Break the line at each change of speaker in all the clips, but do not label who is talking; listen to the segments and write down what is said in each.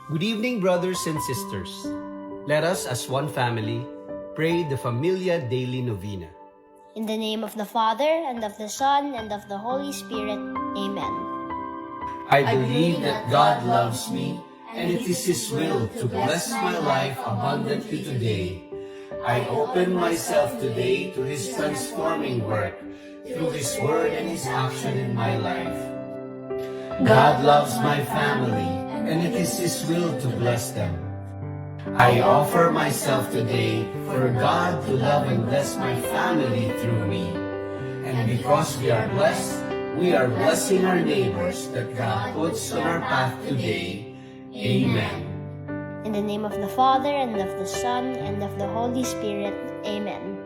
Good evening, brothers and sisters. Let us, as one family, pray the Familia Daily Novena.
In the name of the Father, and of the Son, and of the Holy Spirit. Amen.
I believe that God loves me, and it is His will to bless my life abundantly today. I open myself today to His transforming work through His word and His action in my life. God loves my family, and it is His will to bless them. I offer myself today for God to love and bless my family through me. And because we are blessing our neighbors that God puts on our path today. Amen.
In the name of the Father, and of the Son, and of the Holy Spirit. Amen.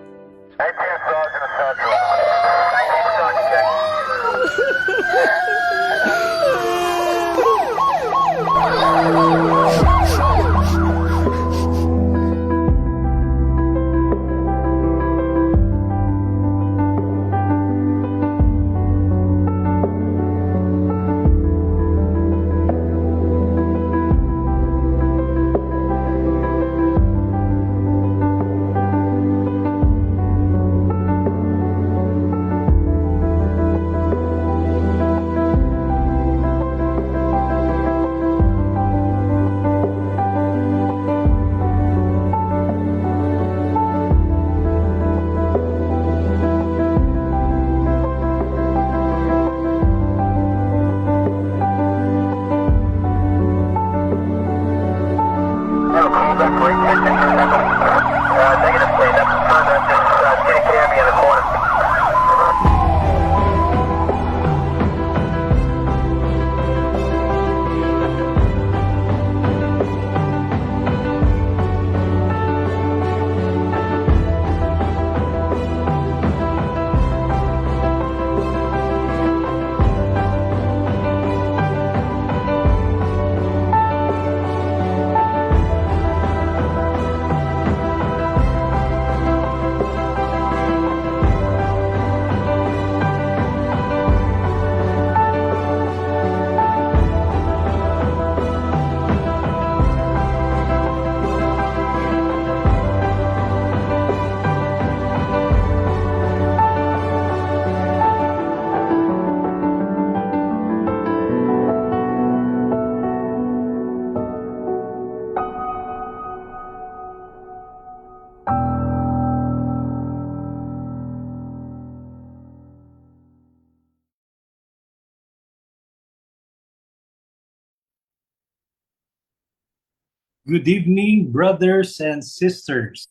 Good evening, brothers and sisters.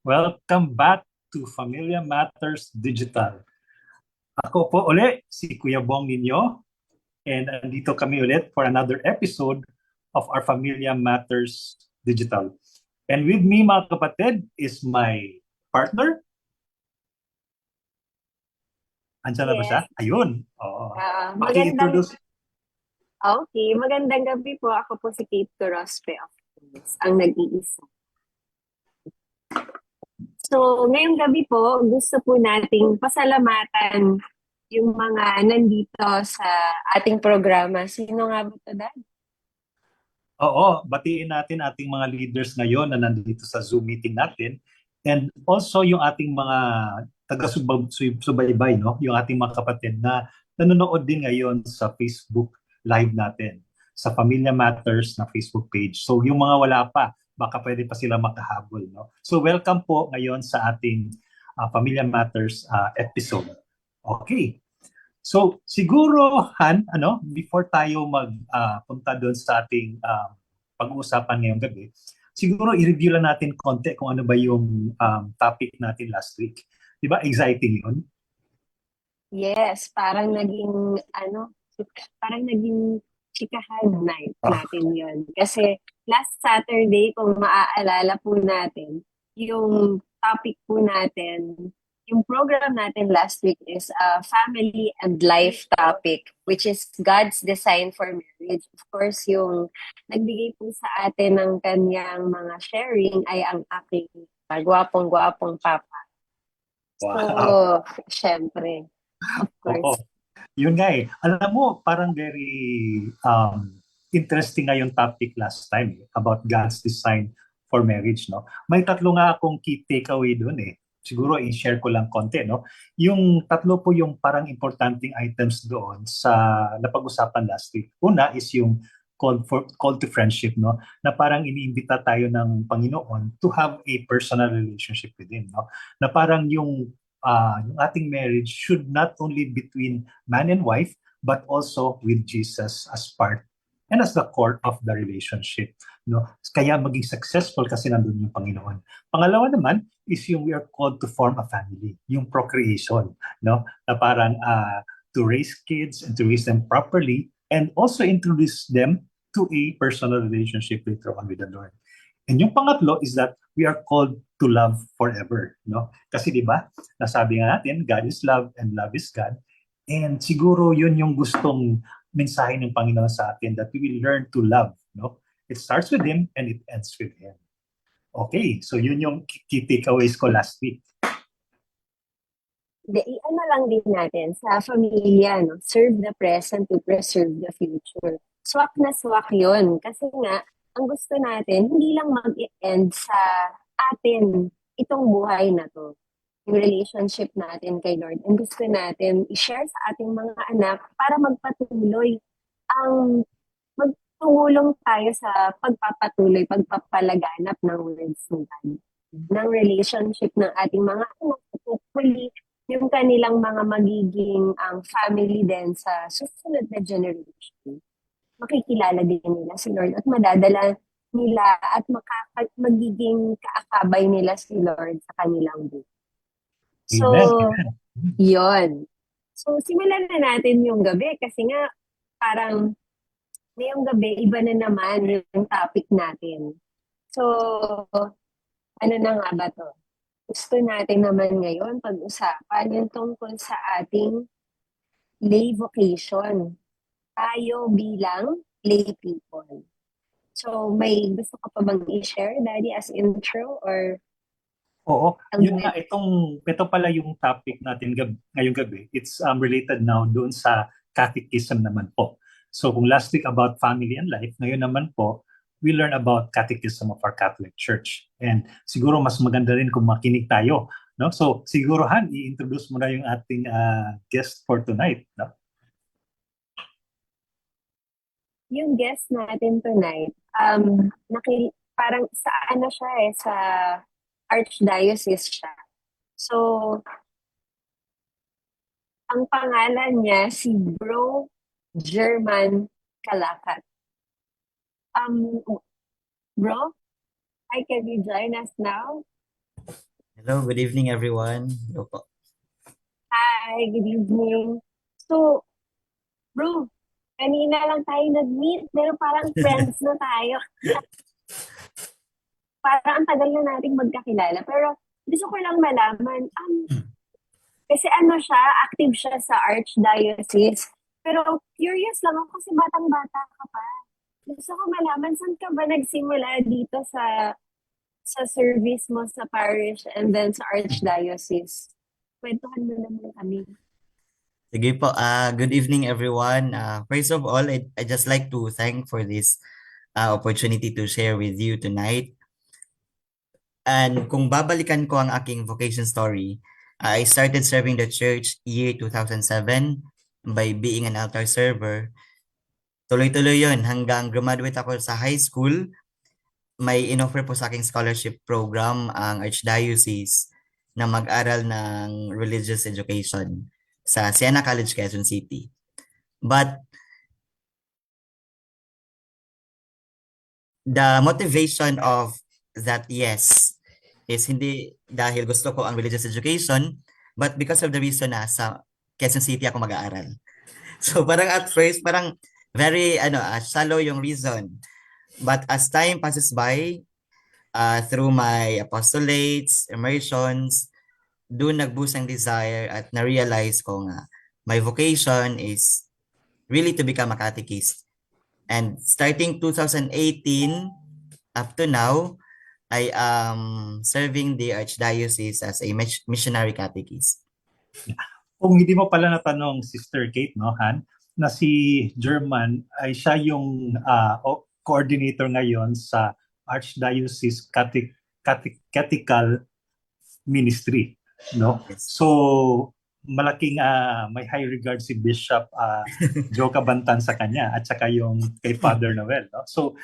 Welcome back to Familia Matters Digital. Ako po ulit, si Kuya Bong ninyo, and andito kami ulit for another episode of our Familia Matters Digital. And with me, mga kapatid, is my partner. Andiyan na ba siya? Ayun. Maki-introduce.
Okay, magandang gabi po. Ako po si Kate Torospe of Philippines, ang nag-iisa. So, ngayong gabi po, gusto po nating pasalamatan yung mga nandito sa ating programa. Sino nga ba ito, Dad?
Oo, batiin natin ating mga leaders ngayon na nandito sa Zoom meeting natin, and also yung ating mga taga-subaybay, no? Yung ating mga kapatid na nanonood din ngayon sa Facebook live natin, sa Familia Matters na Facebook page. So yung mga wala pa, baka pwede pa sila makahabol, no? So welcome po ngayon sa ating Familia Matters episode. Okay. So siguro, Han, before tayo magpunta doon sa ating pag-uusapan ngayong gabi, siguro i-review lang natin konti kung ano ba yung topic natin last week. Di ba exciting yun?
Yes, parang naging chikahan night natin yun. Kasi last Saturday, kung maaalala po natin, yung topic po natin, yung program natin last week is a family and life topic, which is God's design for marriage. Of course, yung nagbigay po sa atin ng kanyang mga sharing ay ang aking gwapong-gwapong papa.
Wow.
So, syempre, of
Oo.
course.
Yun nga eh. Alam mo, parang very interesting nga yung topic last time about God's design for marriage, no? May tatlo nga akong key takeaway doon eh. Siguro i-share ko lang konti, no? Yung tatlo po yung parang importanting items doon sa napag-usapan last week. Una is yung call to friendship, no? Na parang iniimbita tayo ng Panginoon to have a personal relationship with Him, no? Na parang yung ating marriage should not only between man and wife, but also with Jesus as part and as the core of the relationship. No? Kaya maging successful kasi nandun yung Panginoon. Pangalawa naman is yung we are called to form a family, yung procreation. No? Na parang to raise kids and to raise them properly and also introduce them to a personal relationship later on with the Lord. And yung pangatlo is that we are called to love forever, no? Kasi 'di ba? Nasabi nga natin, God is love and love is God. And siguro 'yun yung gustong mensahe ng Panginoon sa atin that we will learn to love, no? It starts with Him and it ends with Him. Okay, so 'yun yung key takeaways ko last week.
Ano lang din natin sa pamilya, no? Serve the present to preserve the future. Swak na swak yun. Kasi nga, ang gusto natin, hindi lang mag-end sa atin itong buhay na to. Yung relationship natin kay Lord. And gusto natin i-share sa ating mga anak para magpatuloy ang magtulong tayo sa pagpapatuloy, pagpapalaganap ng words ng God. Ng relationship ng ating mga anak. Hopefully, yung kanilang mga magiging family din sa susunod na generation. Makikilala din nila si Lord at madadala nila at magiging kaakabay nila si Lord sa kanilang buhay. So,
Amen.
yon. So, simulan na natin yung gabi kasi nga parang ngayong gabi, iba na naman yung topic natin. So, ano na nga ba to? Gusto natin naman ngayon pag-usapan yung tungkol sa ating lay vocation. Tayo bilang lay people. So, may gusto ka pa bang i-share, Daddy, as intro or
Oo, yun nga, ito pala yung topic natin ngayong gabi. It's related now doon sa catechism naman po. So kung last week about family and life, ngayon naman po, we learn about catechism of our Catholic Church. And siguro mas maganda rin kung makinig tayo. No? So siguro, Han, i-introduce mo na yung ating guest for tonight. No?
yung guest natin tonight, parang sa ano siya sa Archdiocese siya. So, ang pangalan niya si Bro German Calacat. Bro, hi, can you join us now?
Hello, good evening everyone. Hello po.
Hi, good evening. So, bro, kanina lang tayo nag-meet, pero parang friends na tayo. Parang ang tagal na nating magkakilala. Pero gusto ko lang malaman, kasi ano siya, active siya sa Archdiocese. Pero curious lang ako kasi batang-bata ka pa. Gusto ko malaman, saan ka ba nagsimula dito sa service mo sa parish and then sa Archdiocese? Kwentuhan mo naman kami.
Sige po, good evening everyone. First of all, I just like to thank for this opportunity to share with you tonight. And kung babalikan ko ang aking vocation story, I started serving the church year 2007 by being an altar server. Tuloy-tuloy yon hanggang graduate ako sa high school. May inoffer po sa aking scholarship program ang Archdiocese na mag-aral ng religious education sa Siena College, Quezon City. But the motivation of that yes is hindi dahil gusto ko ang religious education, but because of the reason na sa Quezon City ako mag-aaral. So parang at first, parang very shallow yung reason. But as time passes by, through my apostolates, immersions, doon nag-boost ang desire at na-realize ko nga my vocation is really to become a catechist. And starting 2018 up to now, I am serving the Archdiocese as a missionary catechist.
Kung hindi mo pala natanong, Sister Kate, no, Han, na si German ay siya yung coordinator ngayon sa Archdiocese Catechetical Ministry, no?
Yes.
So malaking may high regard si Bishop Joe Cabantan sa kanya at saka yung kay Father Noel, no? So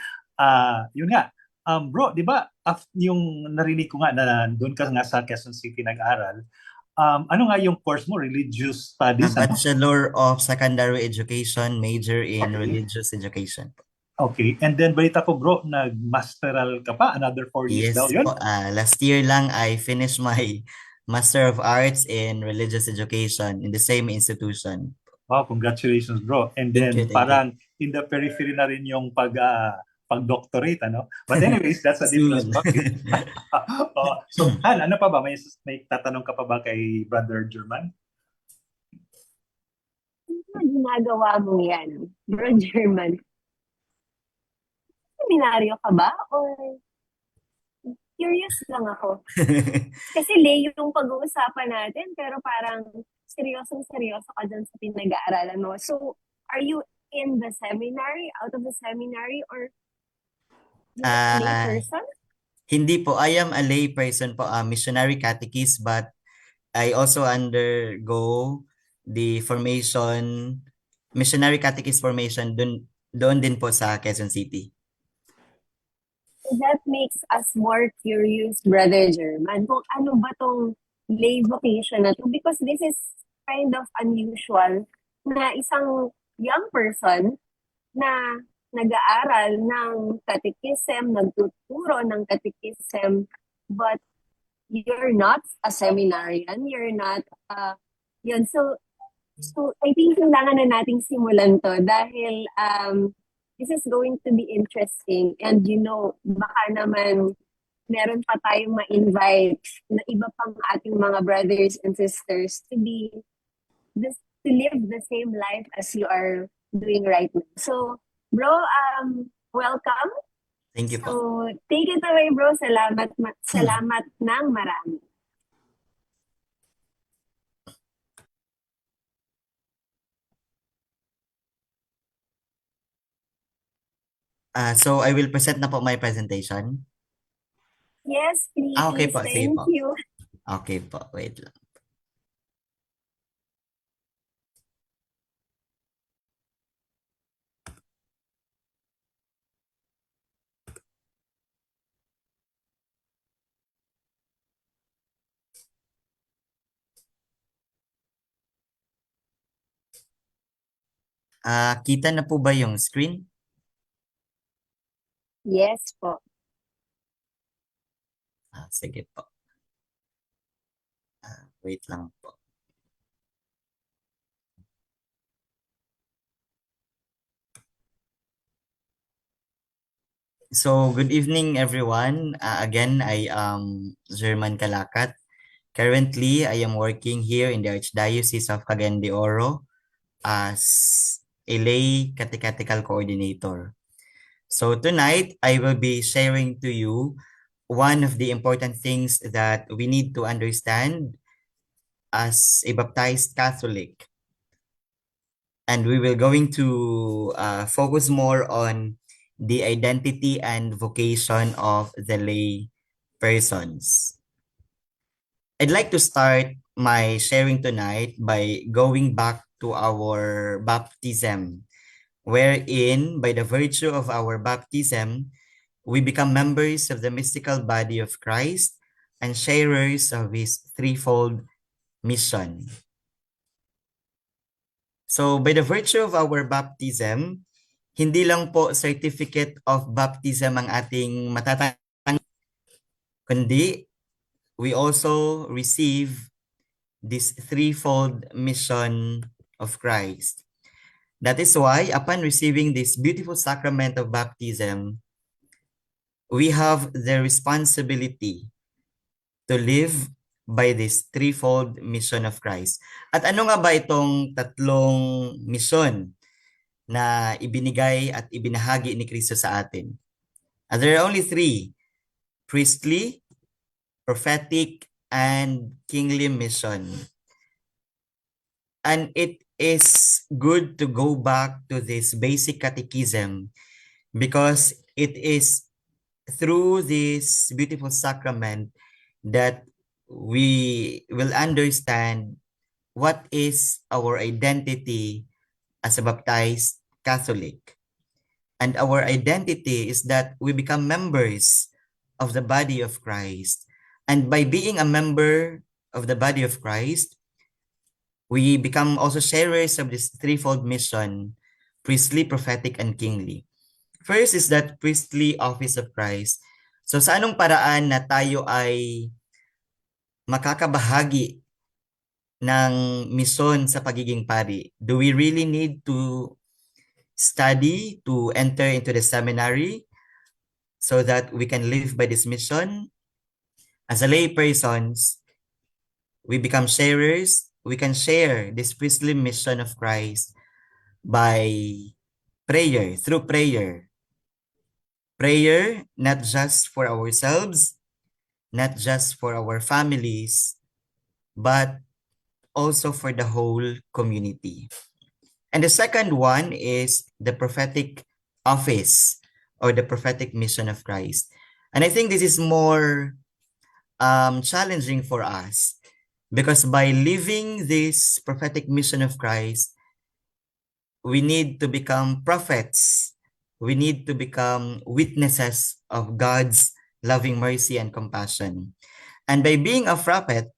yun nga. Bro, di ba yung narinig ko nga na doon ka nga sa Quezon City nag-aral, ano nga yung course mo? Religious studies? Ano?
Bachelor of Secondary Education, major in Religious Education.
Okay. And then balita ko bro, nag-masteral ka pa. Another 4 years daw
Yes
yun?
po. Last year lang I finished my Master of Arts in Religious Education in the same institution.
Wow, congratulations bro. And
Thank you,
then
thank you.
parang in the periphery na rin yung pag-doctorate, ano? But anyways, that's a different
Soon.
story. So, Han, ano pa ba? May tatanong ka pa ba kay Brother German?
Ano ginagawa mo yan, Bro German? Seminaryo ka ba? Or curious lang ako. Kasi lay yung pag-uusapan natin, pero parang seryosong-seryoso ka dyan sa pinag-aaralan mo. So, are you in the seminary, out of the seminary, or you're a lay
Ah,
person?
Hindi po. I am a lay person po, a missionary catechist, but I also undergo the formation, missionary catechist formation doon din po sa Quezon City.
That makes us more curious, Brother German, kung ano ba tong lay vocation na to. Because this is kind of unusual na isang young person na nag-aaral ng catechism, nagtuturo ng catechism, but you're not a seminarian, you're not, yun. So I think kailangan na nating simulan to dahil this is going to be interesting, and baka naman meron pa tayong ma-invite na iba pang ating mga brothers and sisters to live the same life as you are doing right now. So, bro, welcome.
Thank you po.
So, take it away, bro. Salamat ng marami.
So I will present na po my presentation.
Yes, please.
Okay po, sige
Thank
po.
you.
Okay po, wait lang. Kita na po ba yung screen?
Yes po.
Sige po. Wait lang po. So, good evening everyone. Again, I am German Kalakat. Currently, I am working here in the Archdiocese of Cagayan de Oro as a lay catechetical coordinator. So tonight, I will be sharing to you one of the important things that we need to understand as a baptized Catholic. And we will going to focus more on the identity and vocation of the lay persons. I'd like to start my sharing tonight by going back to our baptism, wherein by the virtue of our baptism, we become members of the mystical body of Christ and sharers of his threefold mission. So by the virtue of our baptism, hindi lang po certificate of baptism ang ating matatanggap, kundi we also receive this threefold mission of Christ. That is why upon receiving this beautiful sacrament of baptism, we have the responsibility to live by this threefold mission of Christ. At ano nga ba itong tatlong mission na ibinigay at ibinahagi ni Kristo sa atin? There are only three: priestly, prophetic, and kingly mission. And it is good to go back to this basic catechism because it is through this beautiful sacrament that we will understand what is our identity as a baptized Catholic. And our identity is that we become members of the body of Christ. And by being a member of the body of Christ, we become also sharers of this threefold mission, priestly, prophetic, and kingly. First is that priestly office of Christ. So sa anong paraan na tayo ay makakabahagi ng misyon sa pagiging pari? Do we really need to study to enter into the seminary so that we can live by this mission? As a lay persons, we become sharers. We can share this priestly mission of Christ by prayer, through prayer. Prayer, not just for ourselves, not just for our families, but also for the whole community. And the second one is the prophetic office or the prophetic mission of Christ. And I think this is more challenging for us because by living this prophetic mission of Christ, we need to become prophets. We need to become witnesses of God's loving mercy and compassion. And by being a prophet,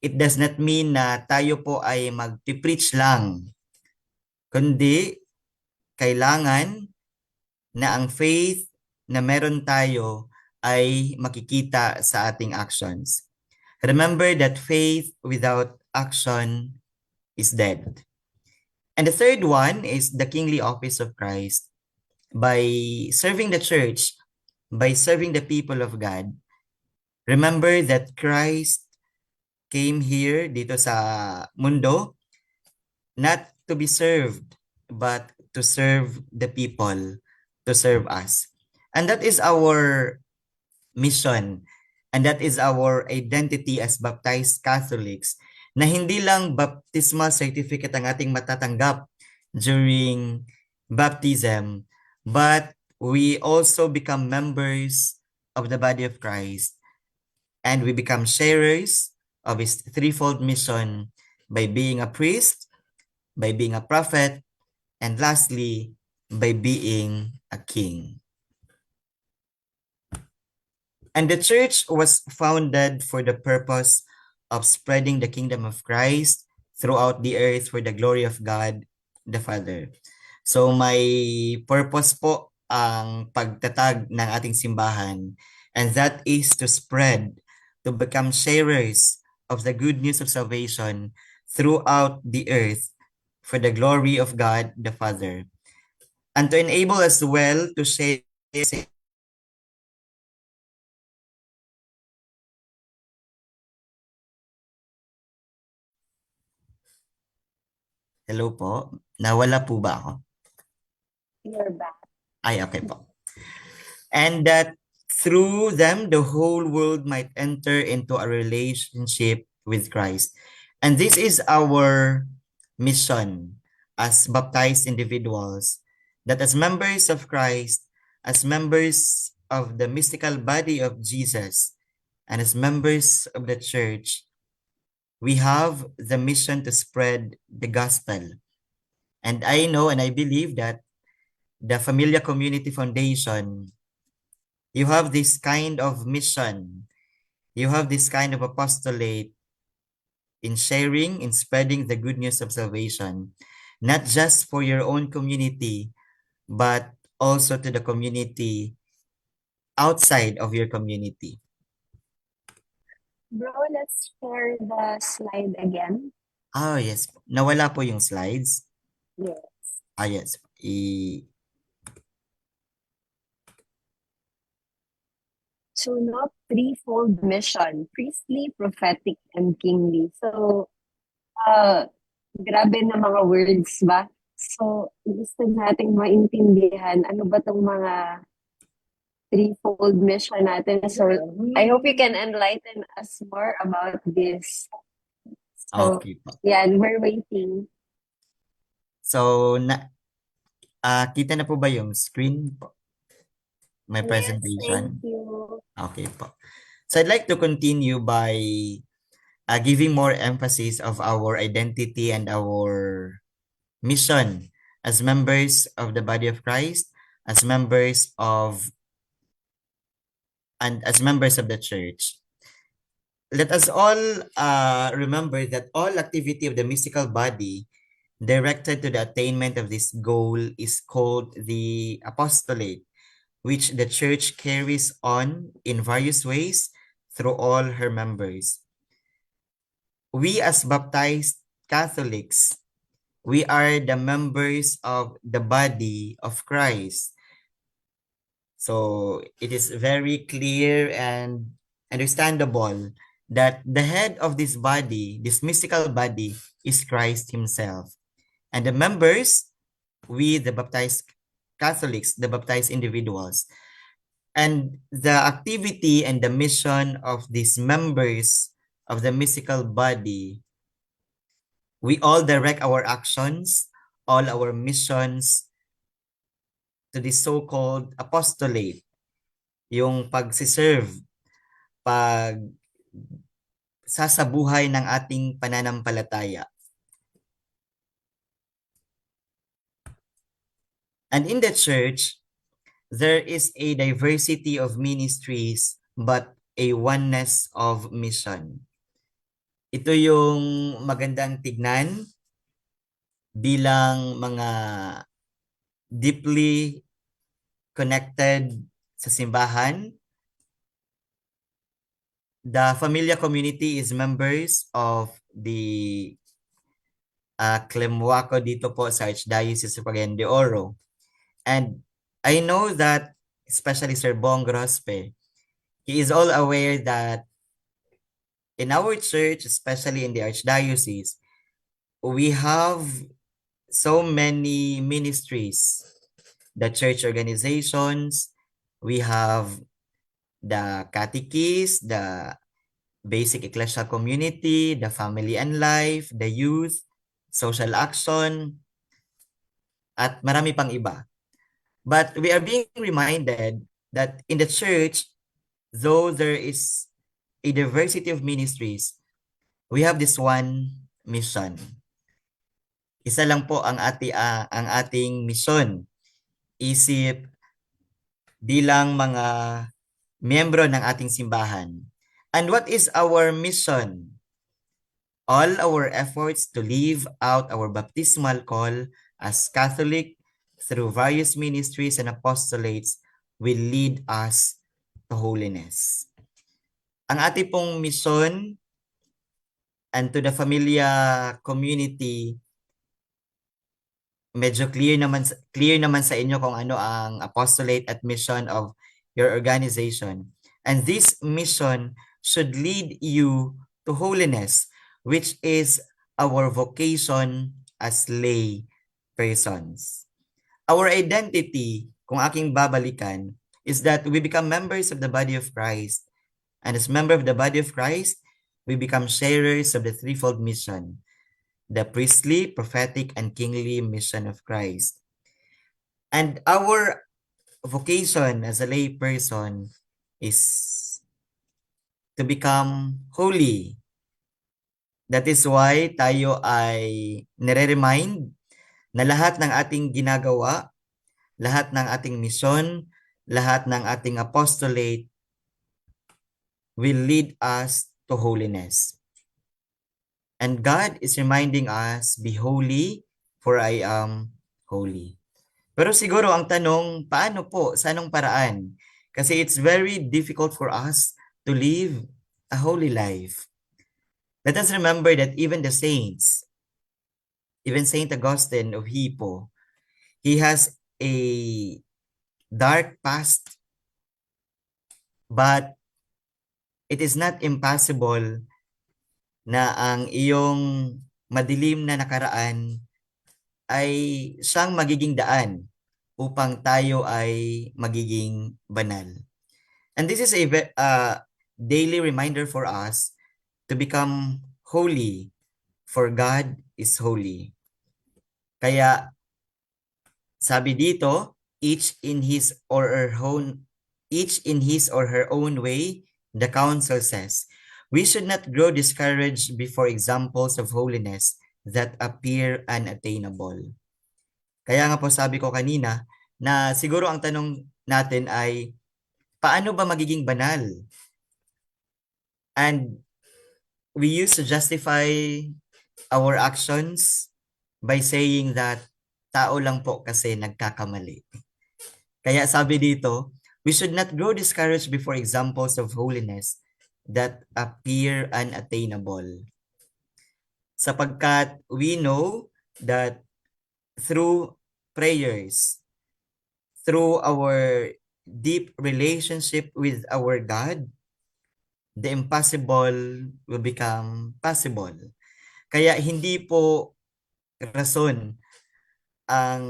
it does not mean na tayo po ay mag-preach lang, kundi kailangan na ang faith na meron tayo ay makikita sa ating actions. Remember that faith without action is dead. And the third one is the kingly office of Christ. By serving the church, by serving the people of God, remember that Christ came here dito sa mundo not to be served, but to serve the people, to serve us. And that is our mission. And that is our identity as baptized Catholics, na hindi lang baptismal certificate ang ating matatanggap during baptism, but we also become members of the body of Christ, and we become sharers of his threefold mission by being a priest, by being a prophet, and lastly, by being a king. And the church was founded for the purpose of spreading the kingdom of Christ throughout the earth for the glory of God the Father. So may purpose po ang pagtatag ng ating simbahan, and that is to spread, to become sharers of the good news of salvation throughout the earth for the glory of God the Father, and to enable us well to share. Hello po, nawala po ba ako?
You're back.
Ay, okay po. And that through them, the whole world might enter into a relationship with Christ. And this is our mission as baptized individuals, that as members of Christ, as members of the mystical body of Jesus, and as members of the church, we have the mission to spread the gospel. And I know and I believe that the Familia Community Foundation, you have this kind of mission, you have this kind of apostolate in sharing, in spreading the good news of salvation, not just for your own community, but also to the community outside of your community.
Bro, let's share the slide again.
Oh, yes. Nawala po yung slides.
Yes.
Ah, yes.
So, not threefold mission, priestly, prophetic, and kingly. So, grabe na mga words ba? So, gusto nating maintindihan ano ba tong mga threefold mission natin. So, I hope you can enlighten us more about this. So,
Okay po.
yan, we're waiting.
So, kita na po ba yung screen po? My
Yes, thank
presentation?
you.
Okay po. So, I'd like to continue by giving more emphasis of our identity and our mission as members of the body of Christ, as members of the church. Let us all remember that all activity of the mystical body directed to the attainment of this goal is called the apostolate, which the church carries on in various ways through all her members. We as baptized Catholics, we are the members of the body of Christ. So it is very clear and understandable that the head of this body, this mystical body, is Christ himself. And the members, we the baptized Catholics, the baptized individuals, and the activity and the mission of these members of the mystical body, we all direct our actions, all our missions to the so-called apostolate, yung pagsiserve, pag sasabuhay ng ating pananampalataya. And in the church, there is a diversity of ministries but a oneness of mission. Ito yung magandang tignan bilang mga deeply connected sa simbahan. The Familia community is members of the Clemuaco dito po sa Archdiocese of Cagayan de Oro. And I know that, especially Sir Bong Grospe, he is all aware that in our church, especially in the Archdiocese, we have so many ministries, the church organizations, we have the catechists, the basic ecclesial community, the family and life, the youth, social action, at marami pang iba. But we are being reminded that in the church, though there is a diversity of ministries, we have this one mission. Isa lang po ang ating mission. Isip bilang mga miyembro ng ating simbahan. And what is our mission? All our efforts to live out our baptismal call as Catholic through various ministries and apostolates will lead us to holiness. Ang ating pong mission and to the Familia community, medyo clear naman sa inyo kung ano ang apostolate at mission of your organization. And this mission should lead you to holiness, which is our vocation as lay persons. Our identity, kung aking babalikan, is that we become members of the body of Christ. And as member of the body of Christ, we become sharers of the threefold mission, the priestly, prophetic, and kingly mission of Christ. And our vocation as a lay person is to become holy. That is why tayo ay nire-remind na lahat ng ating ginagawa, lahat ng ating mission, lahat ng ating apostolate will lead us to holiness. And God is reminding us, be holy, for I am holy. Pero siguro ang tanong, paano po? Sa anong paraan? Kasi it's very difficult for us to live a holy life. Let us remember that even the saints, even Saint Augustine of Hippo, he has a dark past, but it is not impossible na ang iyong madilim na nakaraan ay siyang magiging daan upang tayo ay magiging banal. And this is a daily reminder for us to become holy, for God is holy. Kaya sabi dito, each in his or her own way, the council says, we should not grow discouraged before examples of holiness that appear unattainable. Kaya nga po sabi ko kanina na siguro ang tanong natin ay paano ba magiging banal? And we used to justify our actions by saying that tao lang po kasi nagkakamali. Kaya sabi dito, we should not grow discouraged before examples of holiness that appear unattainable. Sapagkat we know that through prayers, through our deep relationship with our God, the impossible will become possible. Kaya hindi po rason ang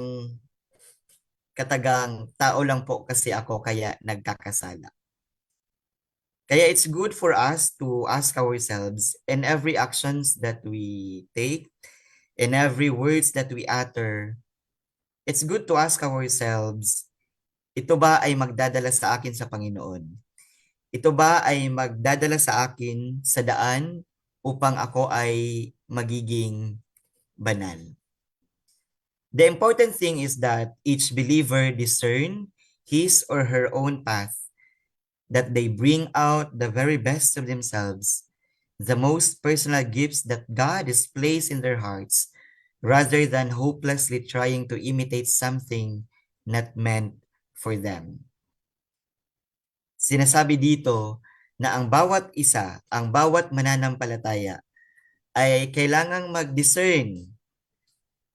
katagang tao lang po kasi ako kaya nagkakasala. Kaya it's good for us to ask ourselves in every actions that we take, in every words that we utter, it's good to ask ourselves, ito ba ay magdadala sa akin sa Panginoon? Ito ba ay magdadala sa akin sa daan upang ako ay magiging banal? The important thing is that each believer discern his or her own path, that they bring out the very best of themselves, the most personal gifts that God has placed in their hearts, rather than hopelessly trying to imitate something not meant for them. Sinasabi dito na ang bawat isa, ang bawat mananampalataya ay kailangang mag-discern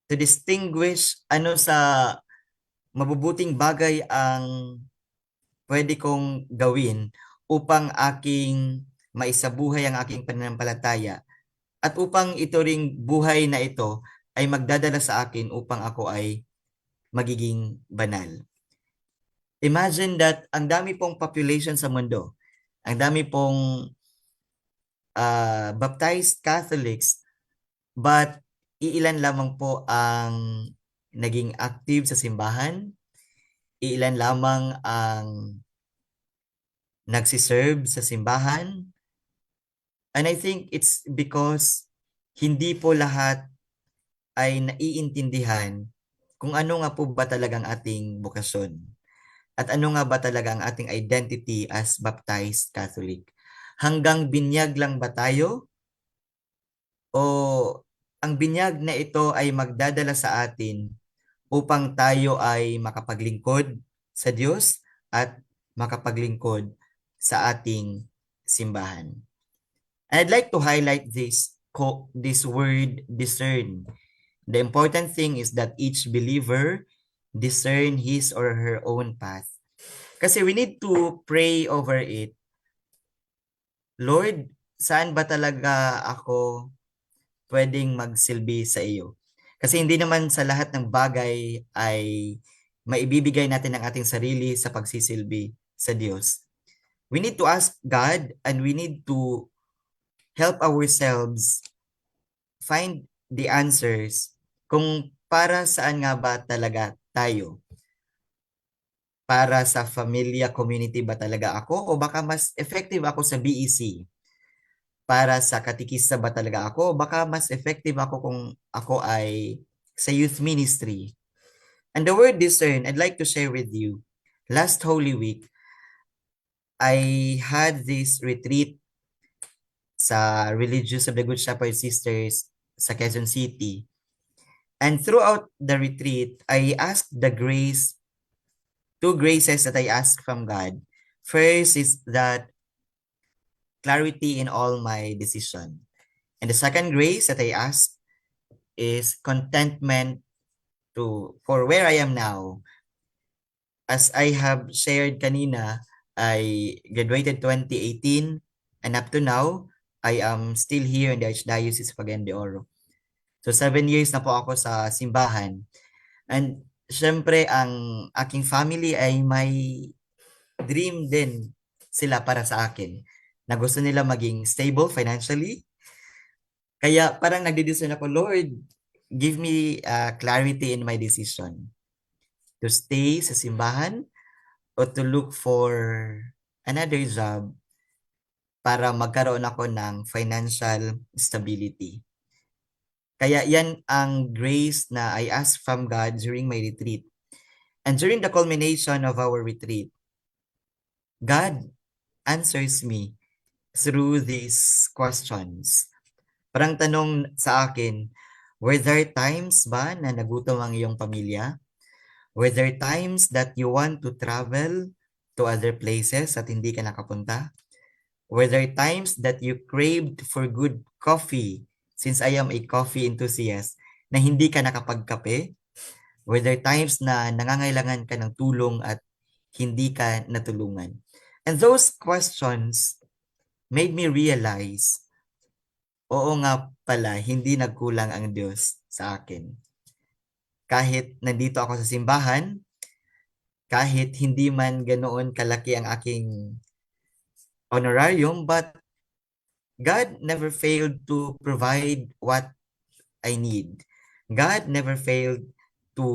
to distinguish ano sa mabubuting bagay ang pwede kong gawin upang aking maisabuhay ang aking pananampalataya at upang ito ring buhay na ito ay magdadala sa akin upang ako ay magiging banal. Imagine that ang dami pong population sa mundo, ang dami pong baptized Catholics, but iilan lamang po ang naging active sa simbahan, iilan lamang ang nagsiserve sa simbahan. And I think it's because hindi po lahat ay naiintindihan kung ano nga po ba talagang ating bokasyon. At ano nga ba talaga ang ating identity as baptized Catholic? Hanggang binyag lang ba tayo? O ang binyag na ito ay magdadala sa atin upang tayo ay makapaglingkod sa Diyos at makapaglingkod sa ating simbahan? I'd like to highlight this word discern. The important thing is that each believer discern his or her own path. Kasi we need to pray over it. Lord, saan ba talaga ako pwedeng magsilbi sa iyo? Kasi hindi naman sa lahat ng bagay ay maibibigay natin ang ating sarili sa pagsisilbi sa Diyos. We need to ask God and we need to help ourselves find the answers kung para saan nga ba talaga tayo. Para sa familia community ba talaga ako o baka mas effective ako sa BEC? Para sa katikista ba talaga ako o baka mas effective ako kung ako ay sa youth ministry? And the word discern, I'd like to share with you. Last Holy Week, I had this retreat sa Religious of the Good Shepherd Sisters sa Quezon City. And throughout the retreat, I asked two graces that I asked from God. First is that clarity in all my decision. And the second grace that I asked is contentment for where I am now. As I have shared kanina, I graduated 2018 and up to now, I am still here in the Archdiocese of Cagayan de Oro. So 7 years na po ako sa simbahan. And syempre, ang aking family ay may dream din sila para sa akin na gusto nila maging stable financially. Kaya parang nagdedesisyon ako, Lord, give me clarity in my decision to stay sa simbahan o to look for another job para magkaroon ako ng financial stability. Kaya yan ang grace na I asked from God during my retreat. And during the culmination of our retreat, God answers me through these questions. Parang tanong sa akin, were there times ba na nagutom ang iyong pamilya? Were there times that you want to travel to other places at hindi ka nakapunta? Were there times that you craved for good coffee, since I am a coffee enthusiast, na hindi ka nakapagkape? Were there times na nangangailangan ka ng tulong at hindi ka natulungan? And those questions made me realize, oo nga pala, hindi nagkulang ang Diyos sa akin. Kahit nandito ako sa simbahan, kahit hindi man ganoon kalaki ang aking honorarium, but God never failed to provide what I need. God never failed to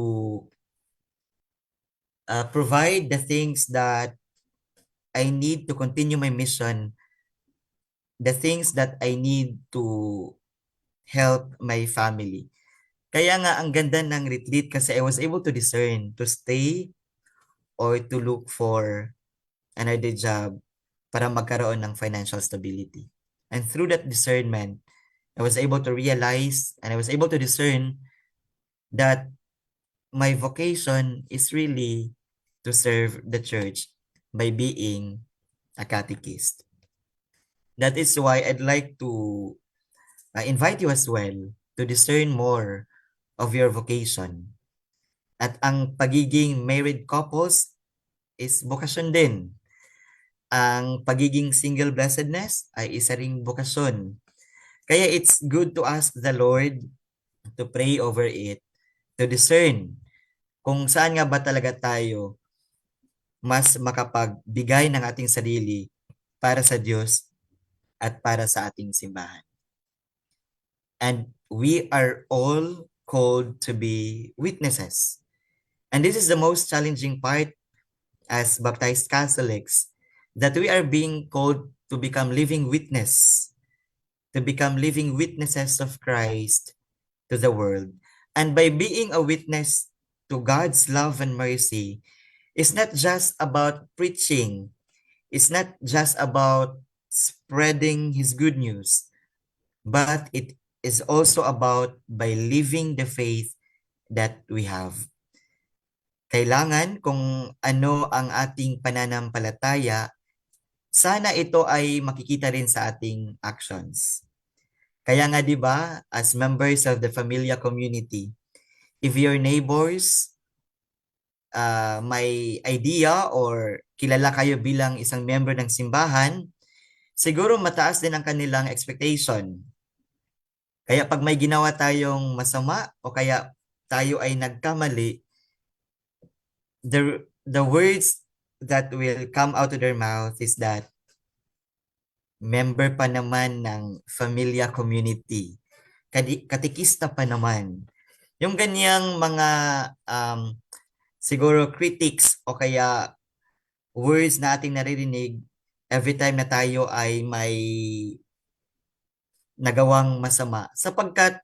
provide the things that I need to continue my mission, the things that I need to help my family. Kaya nga ang ganda ng retreat kasi I was able to discern to stay or to look for another job para magkaroon ng financial stability. And through that discernment, I was able to realize and I was able to discern that my vocation is really to serve the church by being a catechist. That is why I'd like to invite you as well to discern more of your vocation. At ang pagiging married couples is bokasyon din. Ang pagiging single blessedness ay isa ring bokasyon. Kaya it's good to ask the Lord to pray over it, to discern kung saan nga ba talaga tayo mas makapagbigay ng ating sarili para sa Diyos at para sa ating simbahan. And we are all called to be witnesses. And this is the most challenging part as baptized Catholics, that we are being called to become living witness, to become living witnesses of Christ to the world. And by being a witness to God's love and mercy, it's not just about preaching, it's not just about spreading His good news, but it is also about by living the faith that we have. Kailangan kung ano ang ating pananampalataya, sana ito ay makikita rin sa ating actions. Kaya nga 'di ba, as members of the Familia community, if your neighbors may idea or kilala kayo bilang isang member ng simbahan, siguro mataas din ang kanilang expectation. Kaya pag may ginawa tayong masama o kaya tayo ay nagkamali, the words that will come out of their mouth is that member pa naman ng Familia community, katikista pa naman. Yung ganyang mga siguro critics o kaya words na ating naririnig every time na tayo ay may nagawang masama, sapagkat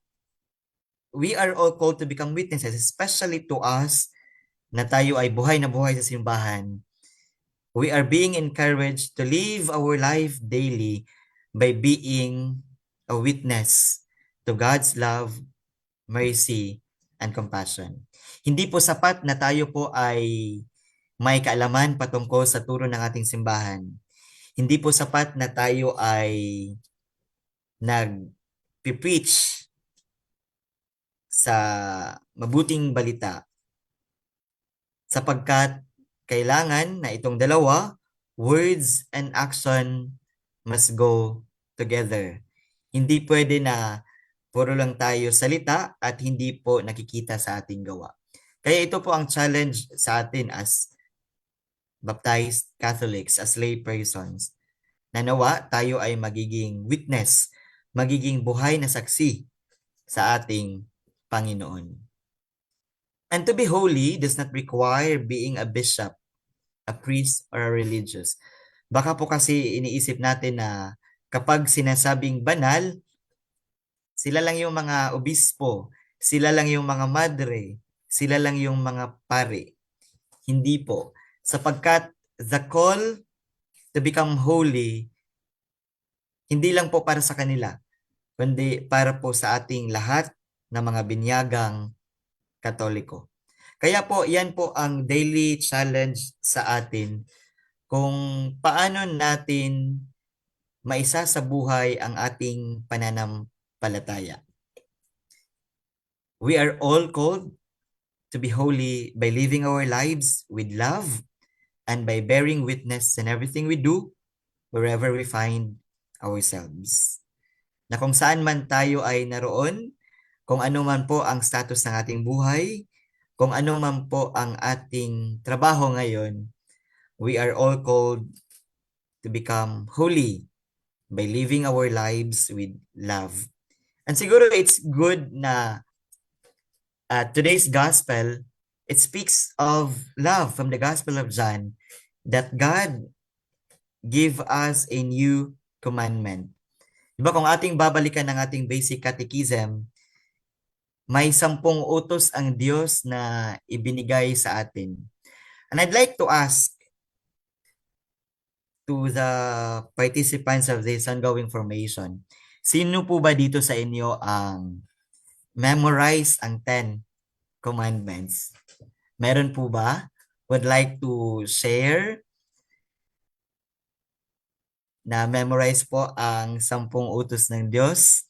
we are all called to become witnesses, especially to us na tayo ay buhay na buhay sa simbahan. We are being encouraged to live our life daily by being a witness to God's love, mercy, and compassion. Hindi po sapat na tayo po ay may kaalaman patungkol sa turo ng ating simbahan. Hindi po sapat na tayo ay nag-preach sa mabuting balita, sapagkat kailangan na itong dalawa, words and action, must go together. Hindi pwede na puro lang tayo salita at hindi po nakikita sa ating gawa. Kaya ito po ang challenge sa atin as baptized Catholics, as lay persons, na nawa tayo ay magiging witness magiging buhay na saksi sa ating Panginoon. And to be holy does not require being a bishop, a priest, or a religious. Baka po kasi iniisip natin na kapag sinasabing banal, sila lang yung mga obispo, sila lang yung mga madre, sila lang yung mga pare. Hindi po. Sapagkat the call to become holy, hindi lang po para sa kanila, kundi para po sa ating lahat na mga binyagang Katoliko. Kaya po, yan po ang daily challenge sa atin kung paano natin maisa sa buhay ang ating pananampalataya. We are all called to be holy by living our lives with love and by bearing witness in everything we do, wherever we find ourselves. Na kung saan man tayo ay naroon, kung ano man po ang status ng ating buhay, kung ano man po ang ating trabaho ngayon, we are all called to become holy by living our lives with love. And siguro it's good na today's gospel, it speaks of love from the Gospel of John, that God give us a new commandment. Diba kung ating babalikan ng ating basic catechism, may 10 utos ang Diyos na ibinigay sa atin. And I'd like to ask to the participants of this ongoing formation, sino po ba dito sa inyo ang memorize ang 10 commandments? Meron po ba? Would like to share na memorize po ang 10 utos ng Diyos?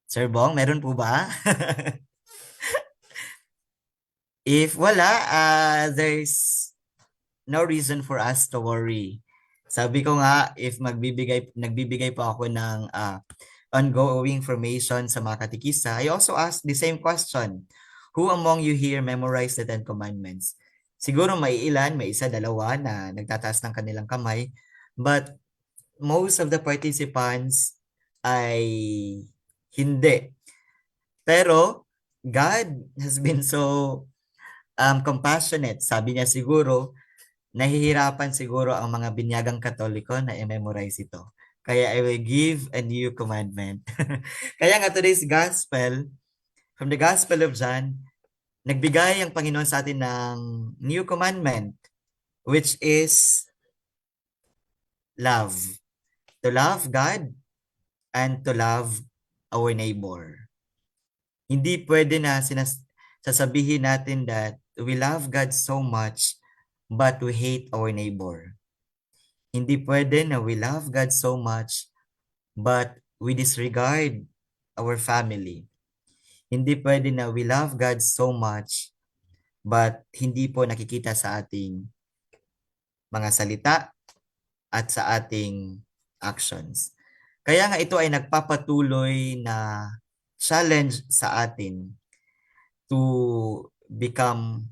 Sir Bong, meron po ba? If wala, there's no reason for us to worry. Sabi ko nga, if nagbibigay po ako ng ongoing information sa mga katikista, I also ask the same question. Who among you here memorized the 10 commandments? Siguro may ilan, may isa, dalawa na nagtataas ng kanilang kamay. But most of the participants ay hindi. Pero God has been so compassionate. Sabi niya siguro, nahihirapan siguro ang mga binyagang Katoliko na i-memorize ito. Kaya I will give a new commandment. Kaya nga today's gospel, from the Gospel of John, nagbigay ang Panginoon sa atin ng new commandment, which is love. To love God and to love our neighbor. Hindi pwede na sasabihin natin that we love God so much but we hate our neighbor. Hindi pwede na we love God so much but we disregard our family. Hindi pwede na we love God so much but hindi po nakikita sa ating mga salita at sa ating actions. Kaya nga ito ay nagpapatuloy na challenge sa atin to become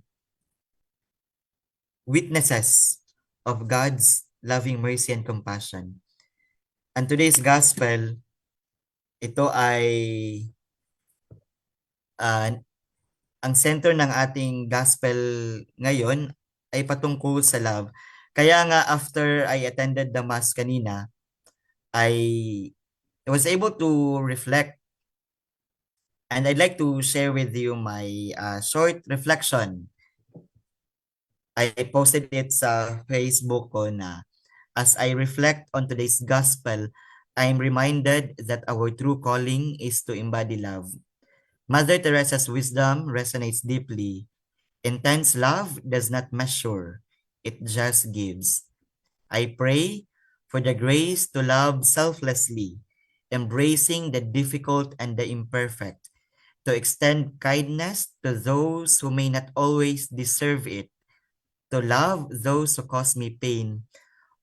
witnesses of God's loving mercy and compassion. And today's gospel, ito ay ang center ng ating gospel ngayon ay patungkol sa love. Kaya nga after I attended the mass kanina, I was able to reflect, and I'd like to share with you my short reflection. I posted it sa Facebook ko na as I reflect on today's gospel, I'm reminded that our true calling is to embody love. Mother Teresa's wisdom resonates deeply. Intense love does not measure, it just gives. I pray for the grace to love selflessly, embracing the difficult and the imperfect, to extend kindness to those who may not always deserve it, to love those who cause me pain,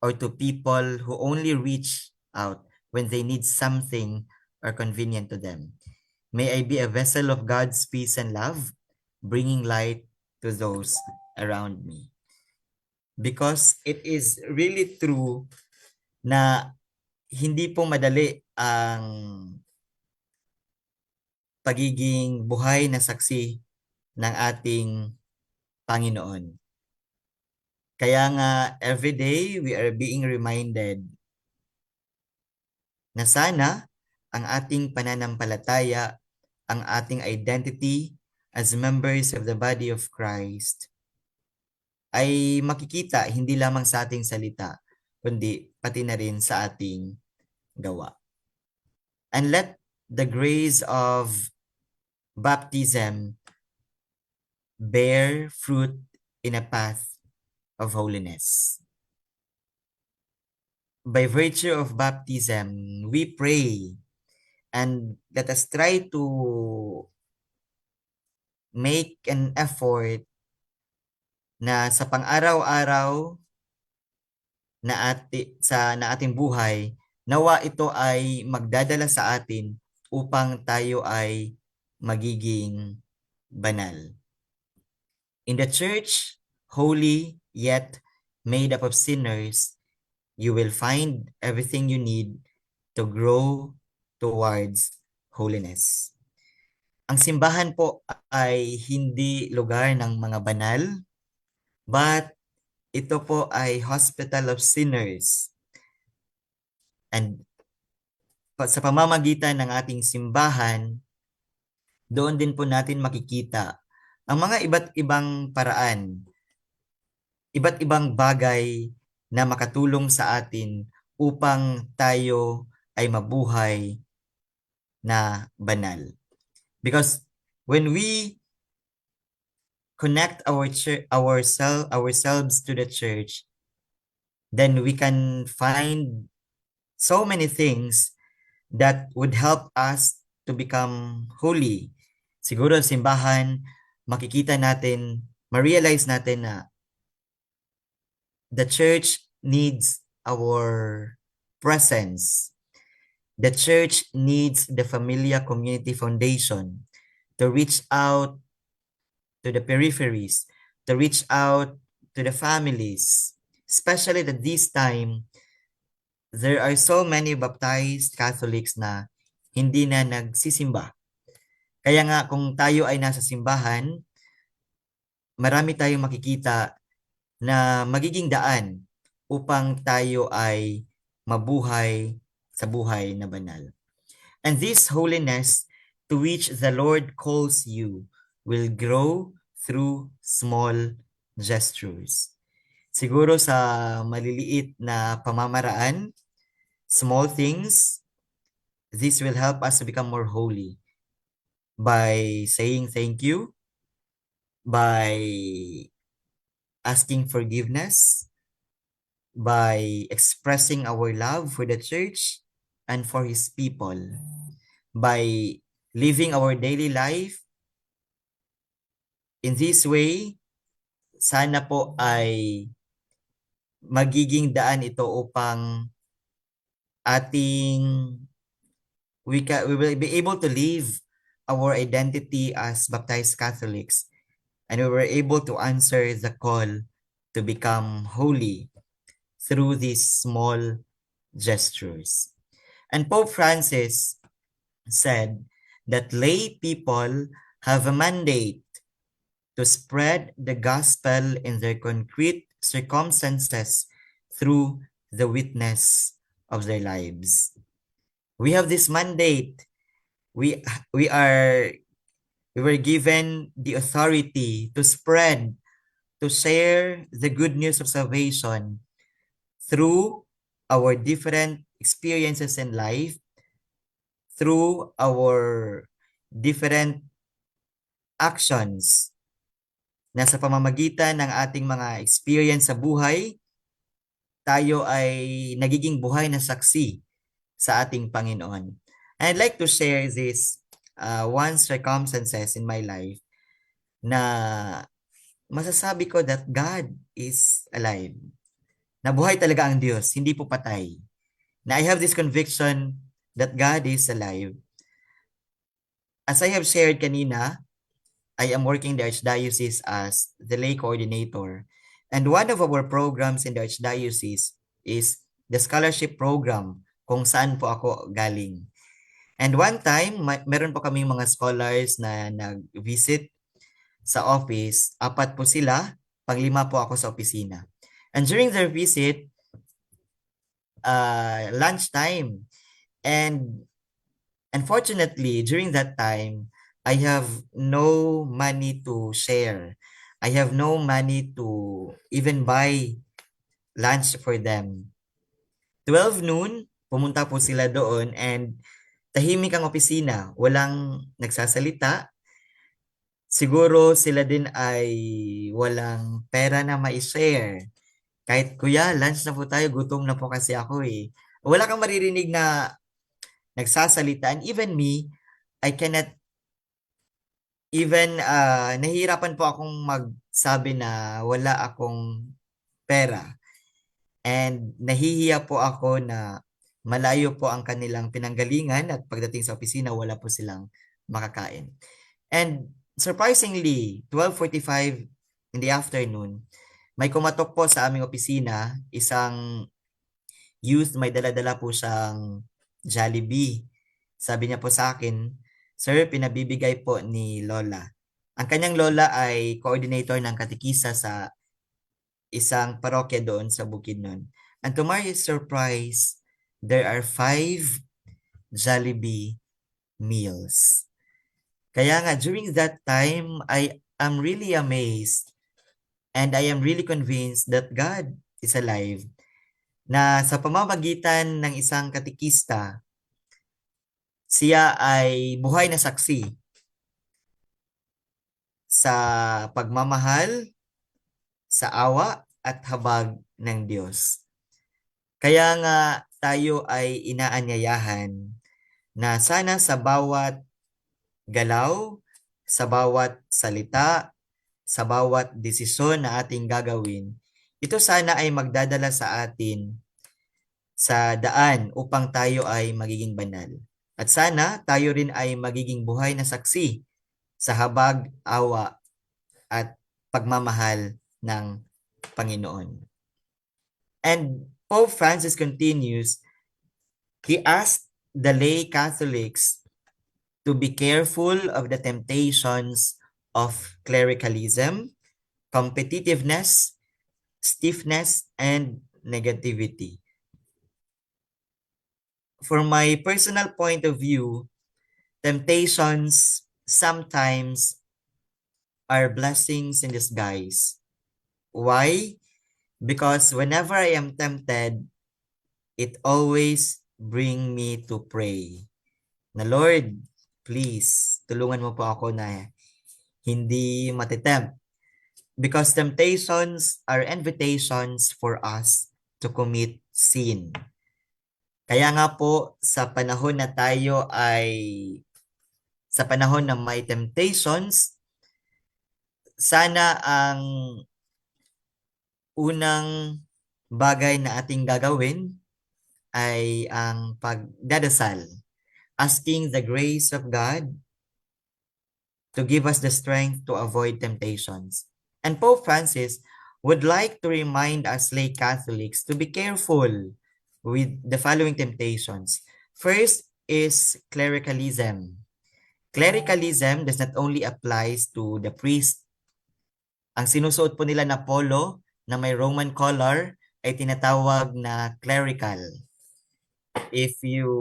or to people who only reach out when they need something or convenient to them. May I be a vessel of God's peace and love, bringing light to those around me. Because it is really true na hindi po madali ang pagiging buhay na saksi ng ating Panginoon. Kaya nga, every day we are being reminded na sana ang ating pananampalataya, ang ating identity as members of the body of Christ ay makikita hindi lamang sa ating salita, kundi pati na rin sa ating gawa. And let the grace of baptism bear fruit in a path of holiness. By virtue of baptism, we pray and let us try to make an effort na sa pang-araw-araw na ating buhay, nawa ito ay magdadala sa atin upang tayo ay magiging banal. In the church, holy yet made up of sinners, you will find everything you need to grow towards holiness. Ang simbahan po ay hindi lugar ng mga banal, but ito po ay hospital of sinners. And sa pamamagitan ng ating simbahan, doon din po natin makikita ang mga iba't ibang paraan, iba't ibang bagay na makatulong sa atin upang tayo ay mabuhay na banal. Because when we connect ourselves to the church, then we can find so many things that would help us to become holy. Siguro sa simbahan, makikita natin, ma-realize natin na the church needs our presence. The church needs the Familia Community Foundation to reach out to the peripheries, to reach out to the families, especially that this time, there are so many baptized Catholics na hindi na nagsisimba. Kaya nga kung tayo ay nasa simbahan, marami tayong makikita na magiging daan upang tayo ay mabuhay sa buhay na banal. And this holiness to which the Lord calls you will grow through small gestures. Siguro sa maliliit na pamamaraan, small things, this will help us to become more holy by saying thank you, by asking forgiveness, by expressing our love for the church and for His people, by living our daily life. In this way, sana po ay magiging daan ito upang we will be able to live our identity as baptized Catholics, and we were able to answer the call to become holy through these small gestures. And Pope Francis said that lay people have a mandate to spread the gospel in their concrete circumstances through the witness of their lives. We have this mandate. We were given the authority to spread, to share the good news of salvation through our different experiences in life, through our different actions na sa pamamagitan ng ating mga experience sa buhay, tayo ay nagiging buhay na saksi sa ating Panginoon. And I'd like to share this one circumstances in my life na masasabi ko that God is alive. Nabuhay talaga ang Diyos, hindi po patay. Na I have this conviction that God is alive. As I have shared kanina, I am working the Archdiocese as the lay coordinator. And one of our programs in the Archdiocese is the scholarship program kung saan po ako galing. And one time, meron po kaming mga scholars na nag-visit sa office. 4 po sila, 5 po ako sa opisina. And during their visit, lunchtime. And unfortunately, during that time, I have no money to share. I have no money to even buy lunch for them. 12 noon, pumunta po sila doon and tahimik ang opisina. Walang nagsasalita. Siguro sila din ay walang pera na ma-share. Kahit, kuya, lunch na po tayo, gutom na po kasi ako eh. Wala kang maririnig na nagsasalita. And even me, I cannot even, nahihirapan po akong magsabi na wala akong pera. And nahihiya po ako na malayo po ang kanilang pinanggalingan at pagdating sa opisina, wala po silang makakain. And surprisingly, 12:45 in the afternoon, may kumatok po sa aming opisina, isang youth, may dala-dala po siyang Jollibee. Sabi niya po sa akin, "Sir, pinabibigay po ni Lola." Ang kanyang lola ay coordinator ng katikisa sa isang parokya doon sa Bukidnon. And to my surprise, there are 5 Jollibee meals. Kaya nga, during that time, I am really amazed and I am really convinced that God is alive. Na sa pamamagitan ng isang katikista, siya ay buhay na saksi sa pagmamahal, sa awa at habag ng Diyos. Kaya nga tayo ay inaanyayahan na sana sa bawat galaw, sa bawat salita, sa bawat desisyon na ating gagawin, ito sana ay magdadala sa atin sa daan upang tayo ay magiging banal. At sana tayo rin ay magiging buhay na saksi sa habag, awa at pagmamahal ng Panginoon. And Pope Francis continues, he asked the lay Catholics to be careful of the temptations of clericalism, competitiveness, stiffness, and negativity. From my personal point of view, temptations sometimes are blessings in disguise. Why? Because whenever I am tempted, it always bring me to pray. Na Lord, please, tulungan mo po ako na hindi matitempt. Because temptations are invitations for us to commit sin. Kaya nga po, sa panahon na tayo sa panahon na may temptations, sana ang unang bagay na ating gagawin ay ang pagdadasal, asking the grace of God to give us the strength to avoid temptations. And Pope Francis would like to remind us lay Catholics to be careful with the following temptations. First is clericalism. Clericalism does not only applies to the priest. Ang sinusuot po nila na polo na may Roman collar ay tinatawag na clerical. If you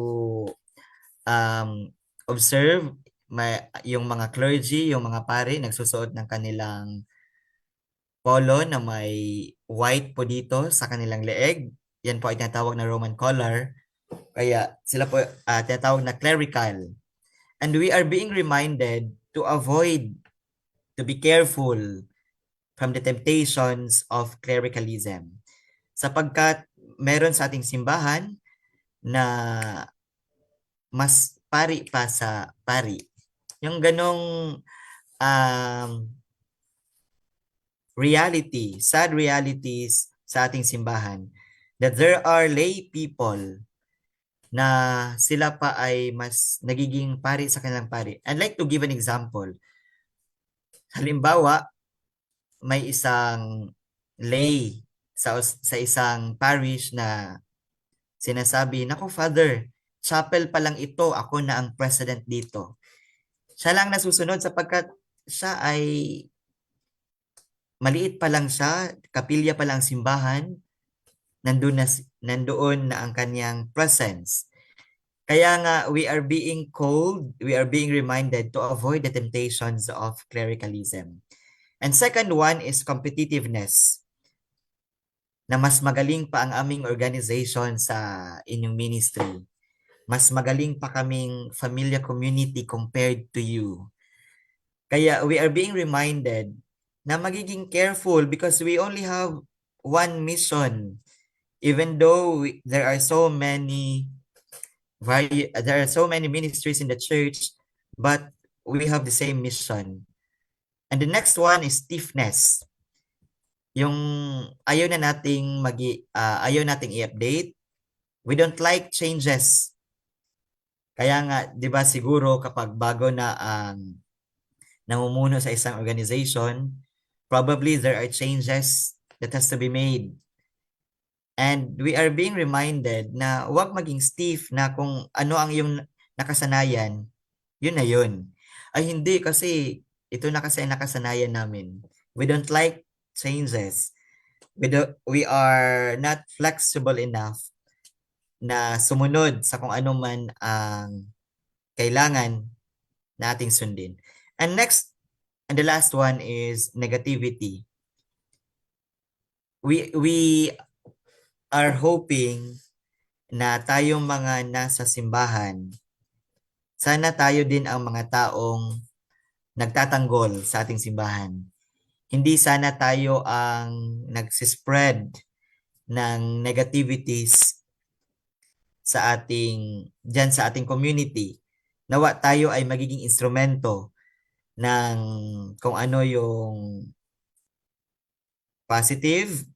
observe, yung mga clergy, yung mga pare, nagsusuot ng kanilang polo na may white po dito sa kanilang leeg. Yan po ay tinatawag na Roman collar. Kaya sila po tinatawag na clerical. And we are being reminded to be careful from the temptations of clericalism. Sapagkat meron sa ating simbahan na mas pari pa sa pari. Yung ganong sad realities sa ating simbahan, that there are lay people na sila pa ay mas nagiging pari sa kanilang pari. I'd like to give an example. Halimbawa, may isang lay sa isang parish na sinasabi, "Naku, Father, chapel pa lang ito, ako na ang president dito." Siya lang nasusunod sapagkat siya ay maliit pa lang siya, kapilya pa lang simbahan, nandoon na ang kanyang presence. Kaya nga, we are being reminded to avoid the temptations of clericalism. And second one is competitiveness, na mas magaling pa ang aming organization sa inyong ministry. Mas magaling pa kaming familia community compared to you. Kaya we are being reminded na magiging careful because we only have one mission. Even though there are so many ministries in the church, but we have the same mission. And the next one is stiffness. Yung ayaw nating i-update. We don't like changes. Kaya nga, 'di ba siguro kapag bago na ang namumuno sa isang organization, probably there are changes that has to be made. And we are being reminded na huwag maging stiff na kung ano ang iyong nakasanayan, yun na yun. Ay hindi kasi ito na kasi ang nakasanayan namin. We don't like changes. We are not flexible enough na sumunod sa kung ano man ang kailangan na ating sundin. And next, and the last one is negativity. We are hoping na tayong mga nasa simbahan, sana tayo din ang mga taong nagtatanggol sa ating simbahan. Hindi sana tayo ang nagsispread ng negativities sa ating community. Nawa tayo ay magiging instrumento ng kung ano yung positive,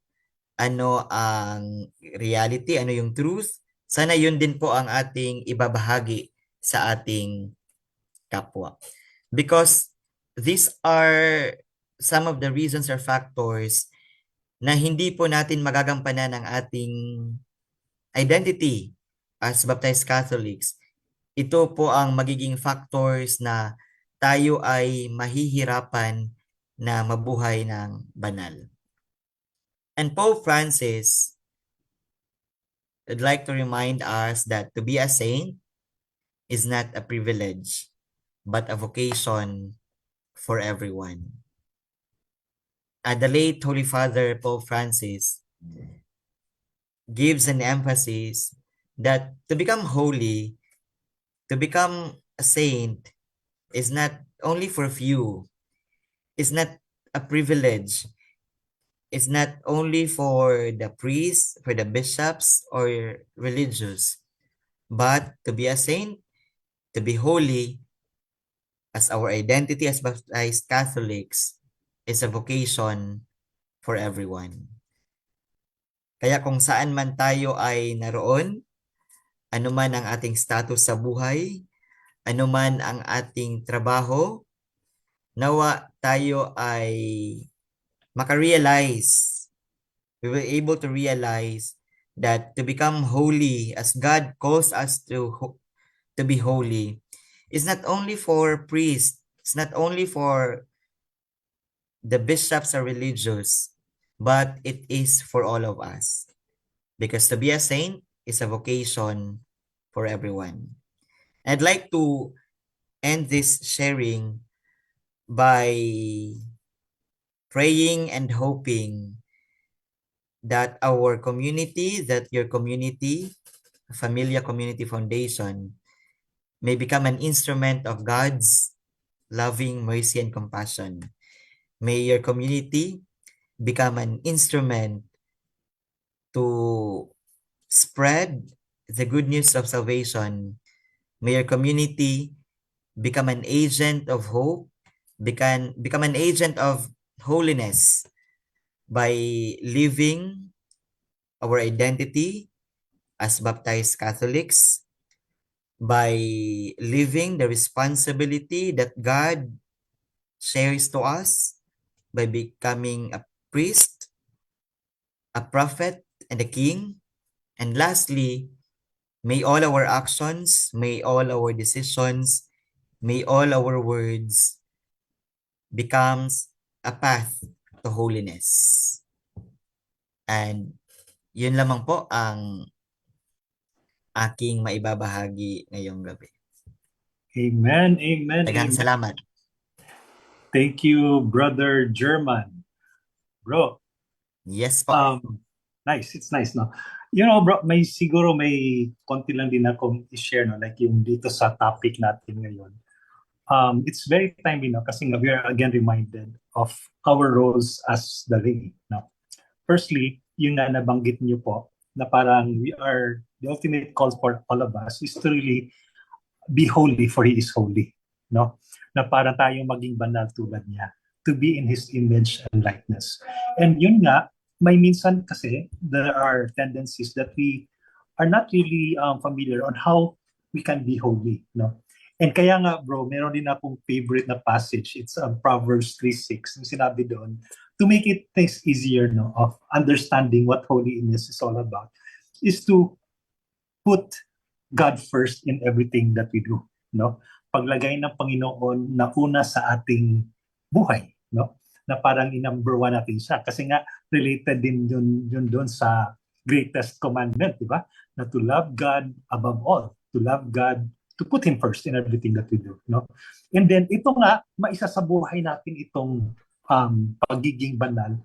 ano ang reality, ano yung truth. Sana yun din po ang ating ibabahagi sa ating kapwa. Because these are some of the reasons or factors na hindi po natin magagampanan ang ating identity as baptized Catholics. Ito po ang magiging factors na tayo ay mahihirapan na mabuhay ng banal. And Pope Francis would like to remind us that to be a saint is not a privilege, but a vocation for everyone. The late Holy Father Pope Francis gives an emphasis that to become holy, to become a saint, is not only for few, is not a privilege, it's not only for the priests, for the bishops, or religious, but to be a saint, to be holy, as our identity as baptized Catholics, is a vocation for everyone. Kaya kung saan man tayo ay naroon, ano man ang ating status sa buhay, ano man ang ating trabaho, nawa tayo ay makarealize, we were able to realize that to become holy as God calls us to be holy is not only for priests, it's not only for the bishops or religious, but it is for all of us. Because to be a saint is a vocation for everyone. I'd like to end this sharing by praying and hoping that our community, that your community, Familia Community Foundation, may become an instrument of God's loving mercy and compassion. May your community become an instrument to spread the good news of salvation. May your community become an agent of hope, become an agent of holiness by living our identity as baptized Catholics, by living the responsibility that God shares to us, by becoming a priest, a prophet, and a king, And lastly, may all our actions, may all our decisions, may all our words becomes a path to holiness. And yun lamang po ang aking maibabahagi ngayong gabi.
Amen, amen,
Daghang
amen.
salamat.
Thank you, Brother German. Bro,
Yes po.
nice. It's nice, no? You know, bro, siguro may konti lang din akong i-share, no? Like yung dito sa topic natin ngayon. It's very timely, no? Kasi nga we are again reminded of our roles as the lay, no? Firstly, yung nga nabanggit niyo po, na parang the ultimate call for all of us is to really be holy for He is holy, no? Na parang tayong maging banal tulad niya, to be in His image and likeness. And yun nga, may minsan kasi there are tendencies that we are not really familiar on how we can be holy, no? And kaya nga bro, meron din akong favorite na passage. It's Proverbs 3:6. Yung sinabi doon, to make it things easier, no, of understanding what holiness is all about, is to put God first in everything that we do, no? Paglagay ng Panginoon na una sa ating buhay, no? Na parang i-number one natin siya. Kasi nga, related din yun doon sa greatest commandment, di ba? Na to love God above all. To love God, to put Him first in everything that we do, no? And then, ito nga, maisa sa buhay natin itong pagiging banal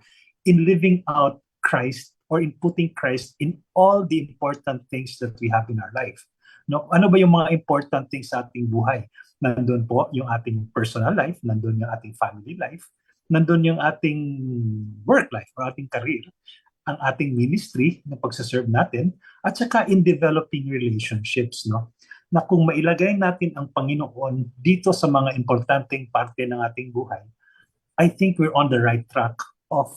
in living out Christ or in putting Christ in all the important things that we have in our life. No, ano ba yung mga important things sa ating buhay? Nandun po yung ating personal life, nandun yung ating family life, nandun yung ating work life or ating career, ang ating ministry na pagsaserve natin, at saka in developing relationships, no? Na kung mailagay natin ang Panginoon dito sa mga importanteng parte ng ating buhay, I think we're on the right track of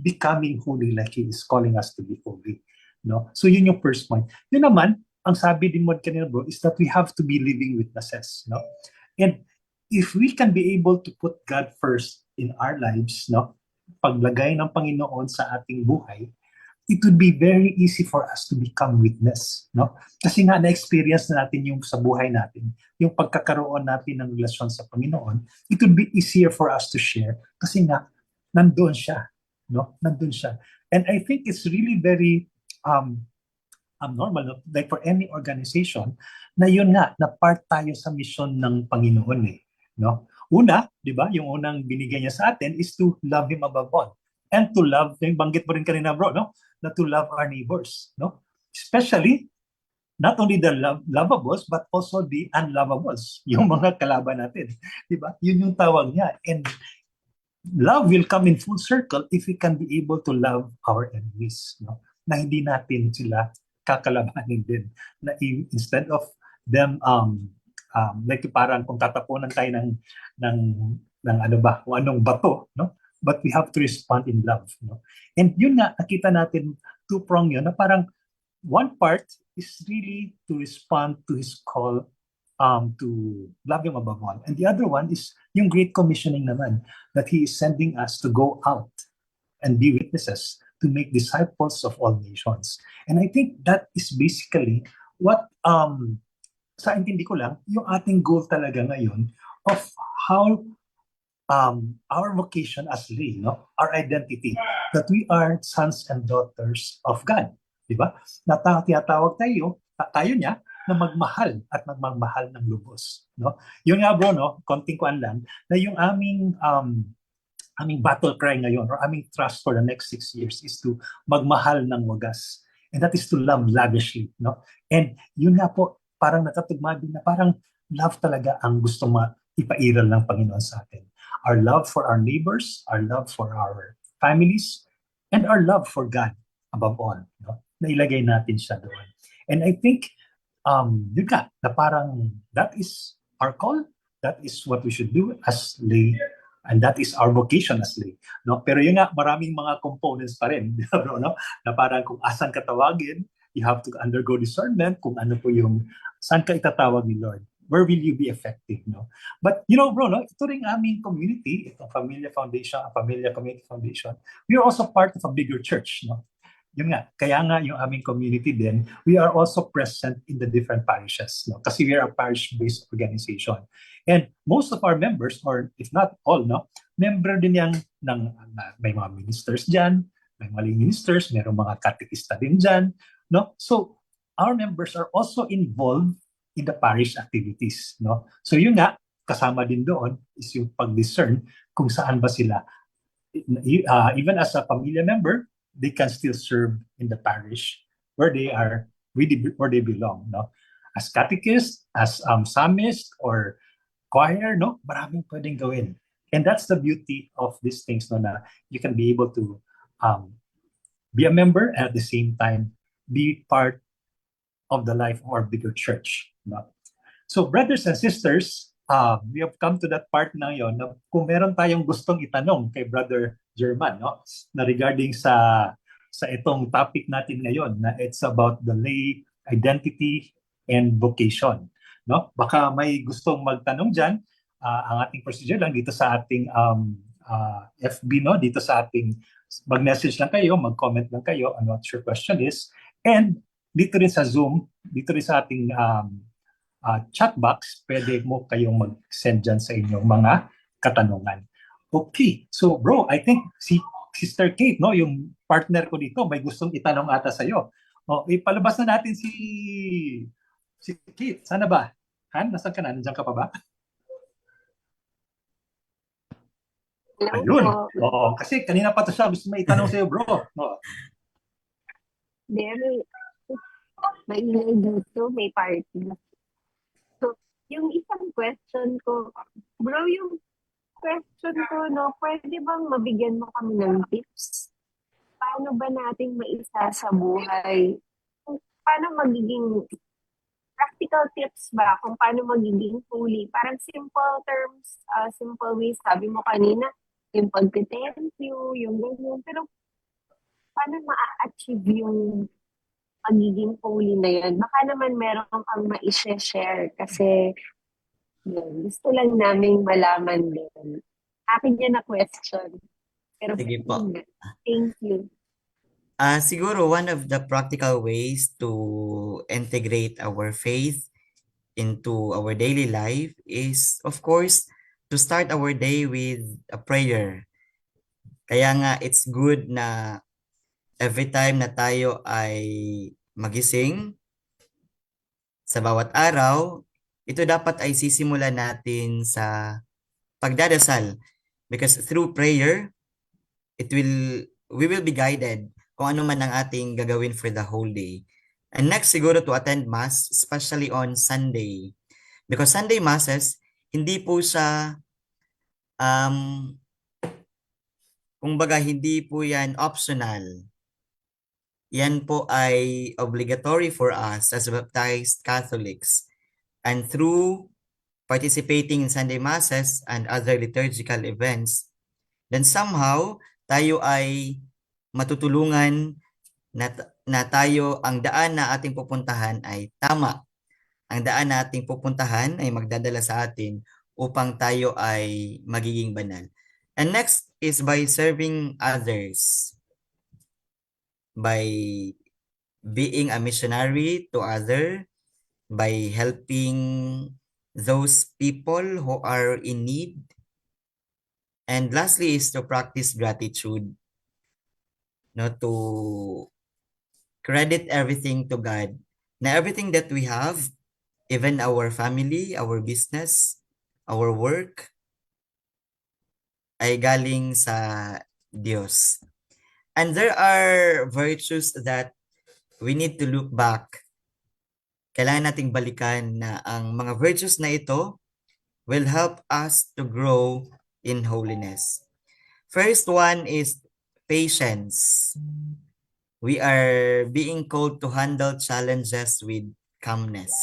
becoming holy like He is calling us to be holy, no? So yun yung first point. Yun naman, ang sabi din mo kanina bro, is that we have to be living witnesses, no? And if we can be able to put God first in our lives, no? Paglagay ng Panginoon sa ating buhay, it would be very easy for us to become witness, no? Kasi nga na-experience na natin yung sa buhay natin, yung pagkakaroon natin ng relasyon sa Panginoon, it would be easier for us to share kasi nga nandoon siya, no? Nandoon siya. And I think it's really very normal, no? Like for any organization, na yun nga, na part tayo sa mission ng Panginoon eh, no? Una, di ba, yung unang binigay niya sa atin is to love Him above all. And to love, yung banggit mo rin kanina bro, no? Na to love our neighbors, no? Especially, not only the lovables, but also the unlovables, yung mga kalaban natin, di ba? Yun yung tawag niya. And love will come in full circle if we can be able to love our enemies, no? Na hindi natin sila kakalabanin din. Na instead of them, like parang kung tatapunan tayo ng ano ba, kung anong bato, no? But we have to respond in love, no? And yun nga, nakita natin two-prong yun, na parang one part is really to respond to His call to love Him above all. And the other one is yung great commissioning naman, that He is sending us to go out and be witnesses, to make disciples of all nations. And I think that is basically what, sa intindi ko lang, yung ating goal talaga ngayon of how our vocation as lay, no? Our identity, that we are sons and daughters of God. Di ba? Tinatawag tayo niya, na magmahal at magmahal ng lubos, no? Yun nga bro, no? Konting kuan lang, na yung aming battle cry ngayon, or aming trust for the next 6 years, is to magmahal ng wagas. And that is to love lavishly, no? And yun nga po, parang nakatugma din na parang love talaga ang gusto ipairal ng Panginoon sa atin. Our love for our neighbors, our love for our families, and our love for God above all, no? Nailagay natin siya doon. And I think, yun nga, na parang that is our call, that is what we should do as lay, and that is our vocation as lay, no? Pero yun nga, maraming mga components pa rin, bro, no? Na parang kung asan ka tawagin, you have to undergo discernment kung ano po yung saan ka itatawag ni Lord. Where will you be effective, no? But, you know, bro, no? Ito rin aming community, itong Familia Foundation, Familia Community Foundation, we are also part of a bigger church, no? yun nga, kaya nga yung aming community din, we are also present in the different parishes, no? Kasi we are a parish-based organization. And most of our members, or if not all, no, member din yan may mga ministers dyan, may mga ministers, mayroong mga katekista din dyan, no? So, our members are also involved in the parish activities, no? So yun nga, kasama din doon is yung pag-discern kung saan ba sila. Even as a familia member, they can still serve in the parish where they are, where they belong, no? As catechist, as psalmist, or choir, no? Maraming pwedeng gawin. And that's the beauty of these things, no? Na you can be able to be a member and at the same time be part of the life of our bigger church, no? So, brothers and sisters, we have come to that part na yon na kung meron tayong gustong itanong kay Brother German, no, na regarding sa itong topic natin ngayon, na it's about the lay identity and vocation, no? Baka may gustong magtanong diyan. Ang ating procedure lang dito sa ating FB, no, dito sa ating mag-message lang kayo, mag-comment lang kayo on what your question is, and dito rin sa Zoom, dito rin sa ating chat box, pwede mo kayong mag-send dyan sa inyong mga katanungan. Okay, so bro, I think si Sister Kate, no, yung partner ko dito, may gustong itanong ata sa'yo. O, ipalabas na natin si Kate. Sana ba? Han, nasan ka na? Nandiyan ka pa ba?
Hello
Ayun.
po.
Oo, kasi kanina pa to siya, gusto may itanong sa'yo, bro. No.
May ingay dito, may party. So, yung isang question ko, bro, yung question ko, no, pwede bang mabigyan mo kami ng tips? Paano ba natin maisa sa buhay? Paano magiging practical tips ba kung paano magiging holy? Parang simple terms, simple ways. Sabi mo kanina, yung pag-thank you, yung ganyan. Pero paano ma-achieve yung pagiging holy na yun? Baka naman meron kang ma-share kasi yun, gusto lang naming malaman din. Akin yan na question. Pero
Sige po.
thank you.
Siguro one of the practical ways to integrate our faith into our daily life is, of course, to start our day with a prayer. Kaya nga, it's good na every time na tayo ay magising sa bawat araw, ito dapat ay sisimulan natin sa pagdadasal. Because through prayer, we will be guided kung ano man ang ating gagawin for the whole day. And next, siguro to attend Mass, especially on Sunday. Because Sunday Masses, hindi po siya, kumbaga, hindi po yan optional. Yan po ay obligatory for us as baptized Catholics. And through participating in Sunday Masses and other liturgical events, then somehow, tayo ay matutulungan na tayo, ang daan na ating pupuntahan ay tama. Ang daan na ating pupuntahan ay magdadala sa atin upang tayo ay magiging banal. And next is by serving others. By being a missionary to others, by helping those people who are in need. And lastly is to practice gratitude. No, to credit everything to God. Na everything that we have, even our family, our business, our work, ay galing sa Diyos. And there are virtues that we need to look back. Kailangan nating balikan na ang mga virtues na ito will help us to grow in holiness. First one is patience. We are being called to handle challenges with calmness.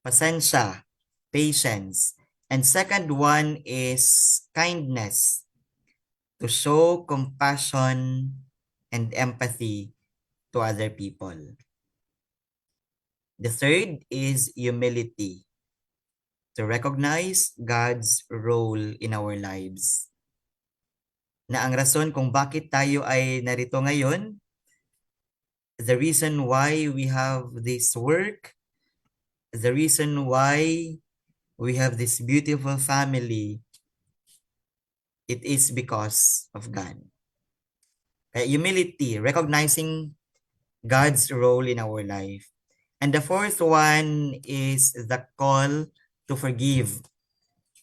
Pasensya, patience. And second one is kindness. To show compassion and empathy to other people. The third is humility. To recognize God's role in our lives. Na ang rason kung bakit tayo ay narito ngayon the reason why we have this work, the reason why we have this beautiful family, it is because of God. Humility, recognizing God's role in our life. And the fourth one is the call to forgive.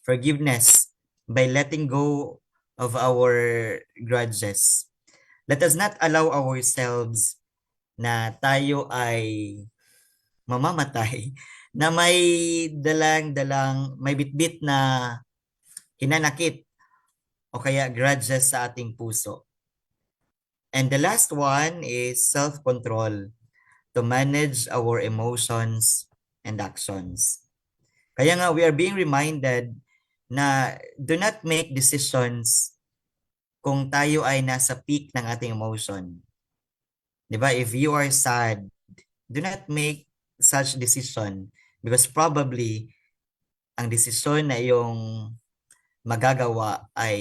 Forgiveness by letting go of our grudges. Let us not allow ourselves na tayo ay mamamatay na may dalang-dalang, may bitbit na hinanakit o kaya grudges sa ating puso. And the last one is self-control to manage our emotions and actions. Kaya nga, we are being reminded na do not make decisions kung tayo ay nasa peak ng ating emotion. Diba? If you are sad, do not make such decision because probably ang desisyon na iyong magagawa ay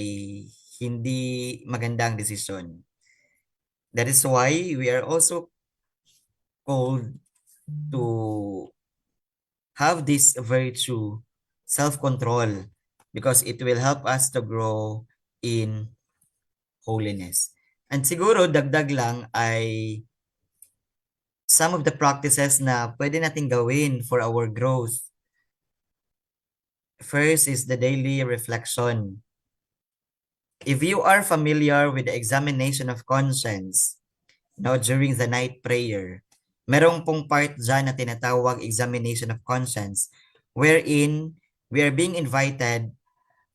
hindi magandang desisyon. That is why we are also called to have this virtue, self-control, because it will help us to grow in holiness. And siguro dagdag lang ay some of the practices na pwede natin gawin for our growth. First is the daily reflection. If you are familiar with the examination of conscience, during the night prayer, merong pong part dyan na tinatawag examination of conscience, wherein we are being invited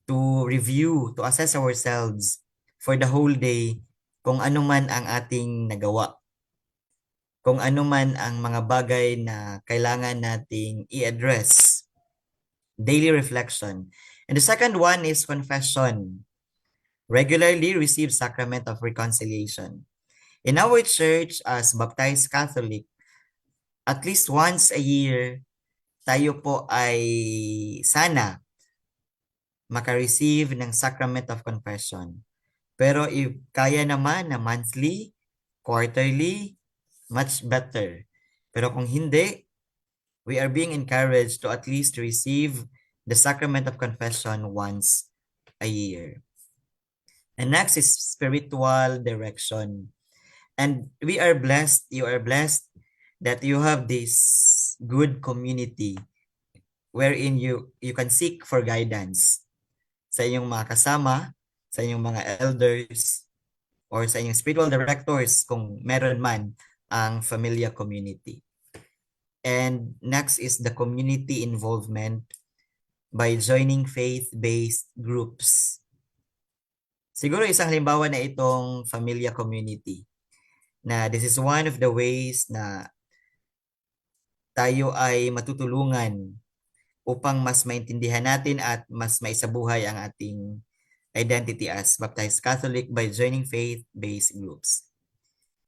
to review, to assess ourselves for the whole day kung ano man ang ating nagawa. Kung ano man ang mga bagay na kailangan nating i-address. Daily reflection. And the second one is confession. Regularly receive sacrament of reconciliation. In our church as baptized Catholic, at least once a year, tayo po ay sana makareceive ng sacrament of confession. Pero if kaya naman na monthly, quarterly, much better. Pero kung hindi, we are being encouraged to at least receive the sacrament of confession once a year. And next is spiritual direction. And we are blessed, you are blessed that you have this good community wherein you can seek for guidance sa inyong mga kasama, sa inyong mga elders, or sa inyong spiritual directors kung meron man ang familia community. And next is the community involvement by joining faith-based groups. Siguro isang halimbawa na itong familia community na this is one of the ways na tayo ay matutulungan upang mas maintindihan natin at mas maisabuhay ang ating identity as baptized Catholic by joining faith-based groups.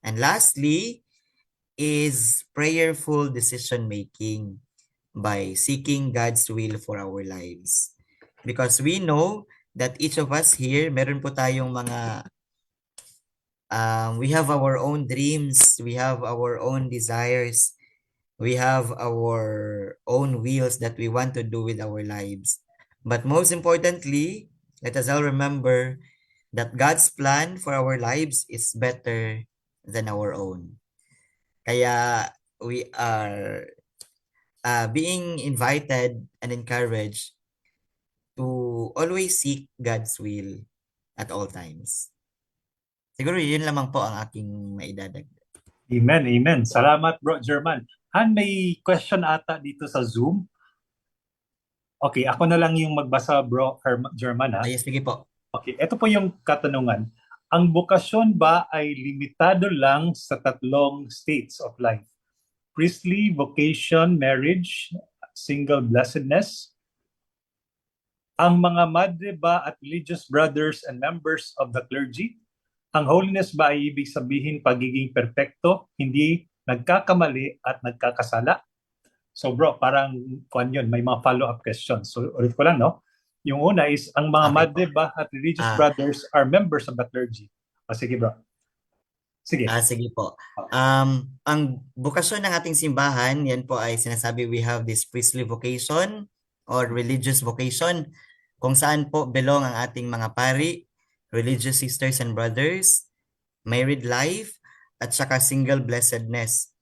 And lastly is prayerful decision-making by seeking God's will for our lives. Because we know that each of us here, meron po tayong mga, we have our own dreams, we have our own desires, we have our own wills that we want to do with our lives. But most importantly, let us all remember that God's plan for our lives is better than our own. Kaya we are being invited and encouraged to always seek God's will at all times. Siguro yun lamang po ang aking maidadagdag.
Amen, amen. Salamat, Bro German. Han, may question ata dito sa Zoom. Okay, ako na lang yung magbasa, Bro German, ha?
Yes, sige po.
Okay, ito po yung katanungan. Ang bokasyon ba ay limitado lang sa 3 states of life? Priestly, vocation, marriage, single blessedness? Ang mga madre ba at religious brothers and members of the clergy? Ang holiness ba ay ibig sabihin pagiging perpekto, hindi nagkakamali at nagkakasala? So bro, parang kuan yun, may mga follow-up questions. So ulit ko lang, no? Yung una is, ang mga
Okay.
madre ba at religious brothers are members of the clergy? O sige bro. Sige.
Sige po. Ang bukasyon ng ating simbahan, yan po ay sinasabi we have this priestly vocation or religious vocation kung saan po belong ang ating mga pari, religious sisters and brothers, married life, at saka single blessedness.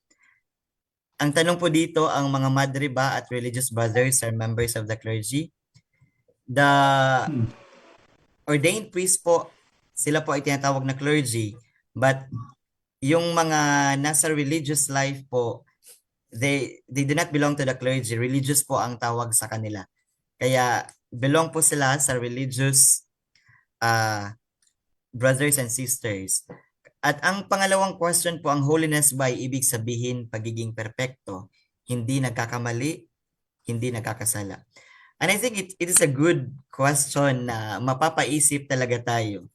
Ang tanong po dito, ang mga madre ba at religious brothers are members of the clergy? The ordained priest po, sila po ay tinatawag na clergy, but yung mga nasa religious life po, they do not belong to the clergy. Religious po ang tawag sa kanila. Kaya belong po sila sa religious brothers and sisters. At ang pangalawang question po, ang holiness ba ay ibig sabihin pagiging perpekto, hindi nagkakamali, hindi nagkakasala? And I think it is a good question na mapapaisip talaga tayo.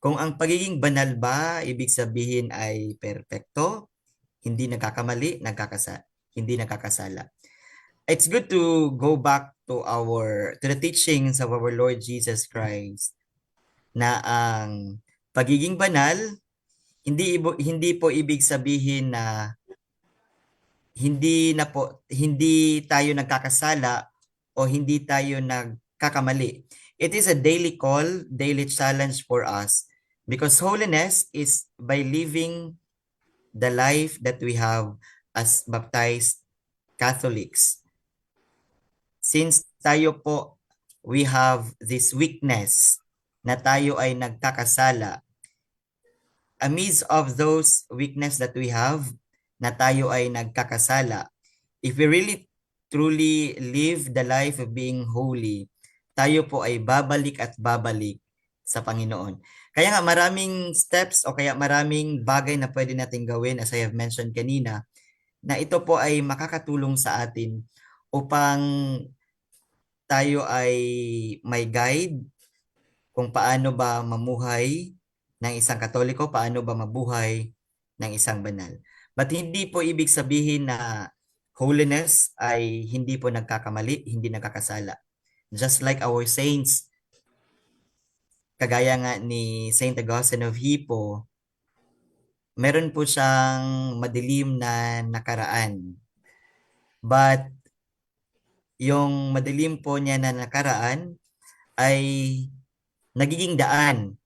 Kung ang pagiging banal ba, ibig sabihin ay perpekto, hindi nagkakamali, hindi nagkakasala. It's good to go back to the teachings of our Lord Jesus Christ na ang pagiging banal, hindi po ibig sabihin na hindi tayo nagkakasala o hindi tayo nagkakamali. It is a daily call, daily challenge for us because holiness is by living the life that we have as baptized Catholics. Since tayo po, we have this weakness na tayo ay nagkakasala. Amidst of those weakness that we have, na tayo ay nagkakasala, if we really truly live the life of being holy, tayo po ay babalik at babalik sa Panginoon. Kaya nga maraming steps o kaya maraming bagay na pwede natin gawin, as I have mentioned kanina, na ito po ay makakatulong sa atin upang tayo ay may guide kung paano ba mamuhay ng isang Katoliko, paano ba mabuhay ng isang banal. But hindi po ibig sabihin na holiness ay hindi po nagkakamali, hindi nagkakasala. Just like our saints, kagaya nga ni Saint Augustine of Hippo, meron po siyang madilim na nakaraan. But yung madilim po niya na nakaraan ay nagiging daan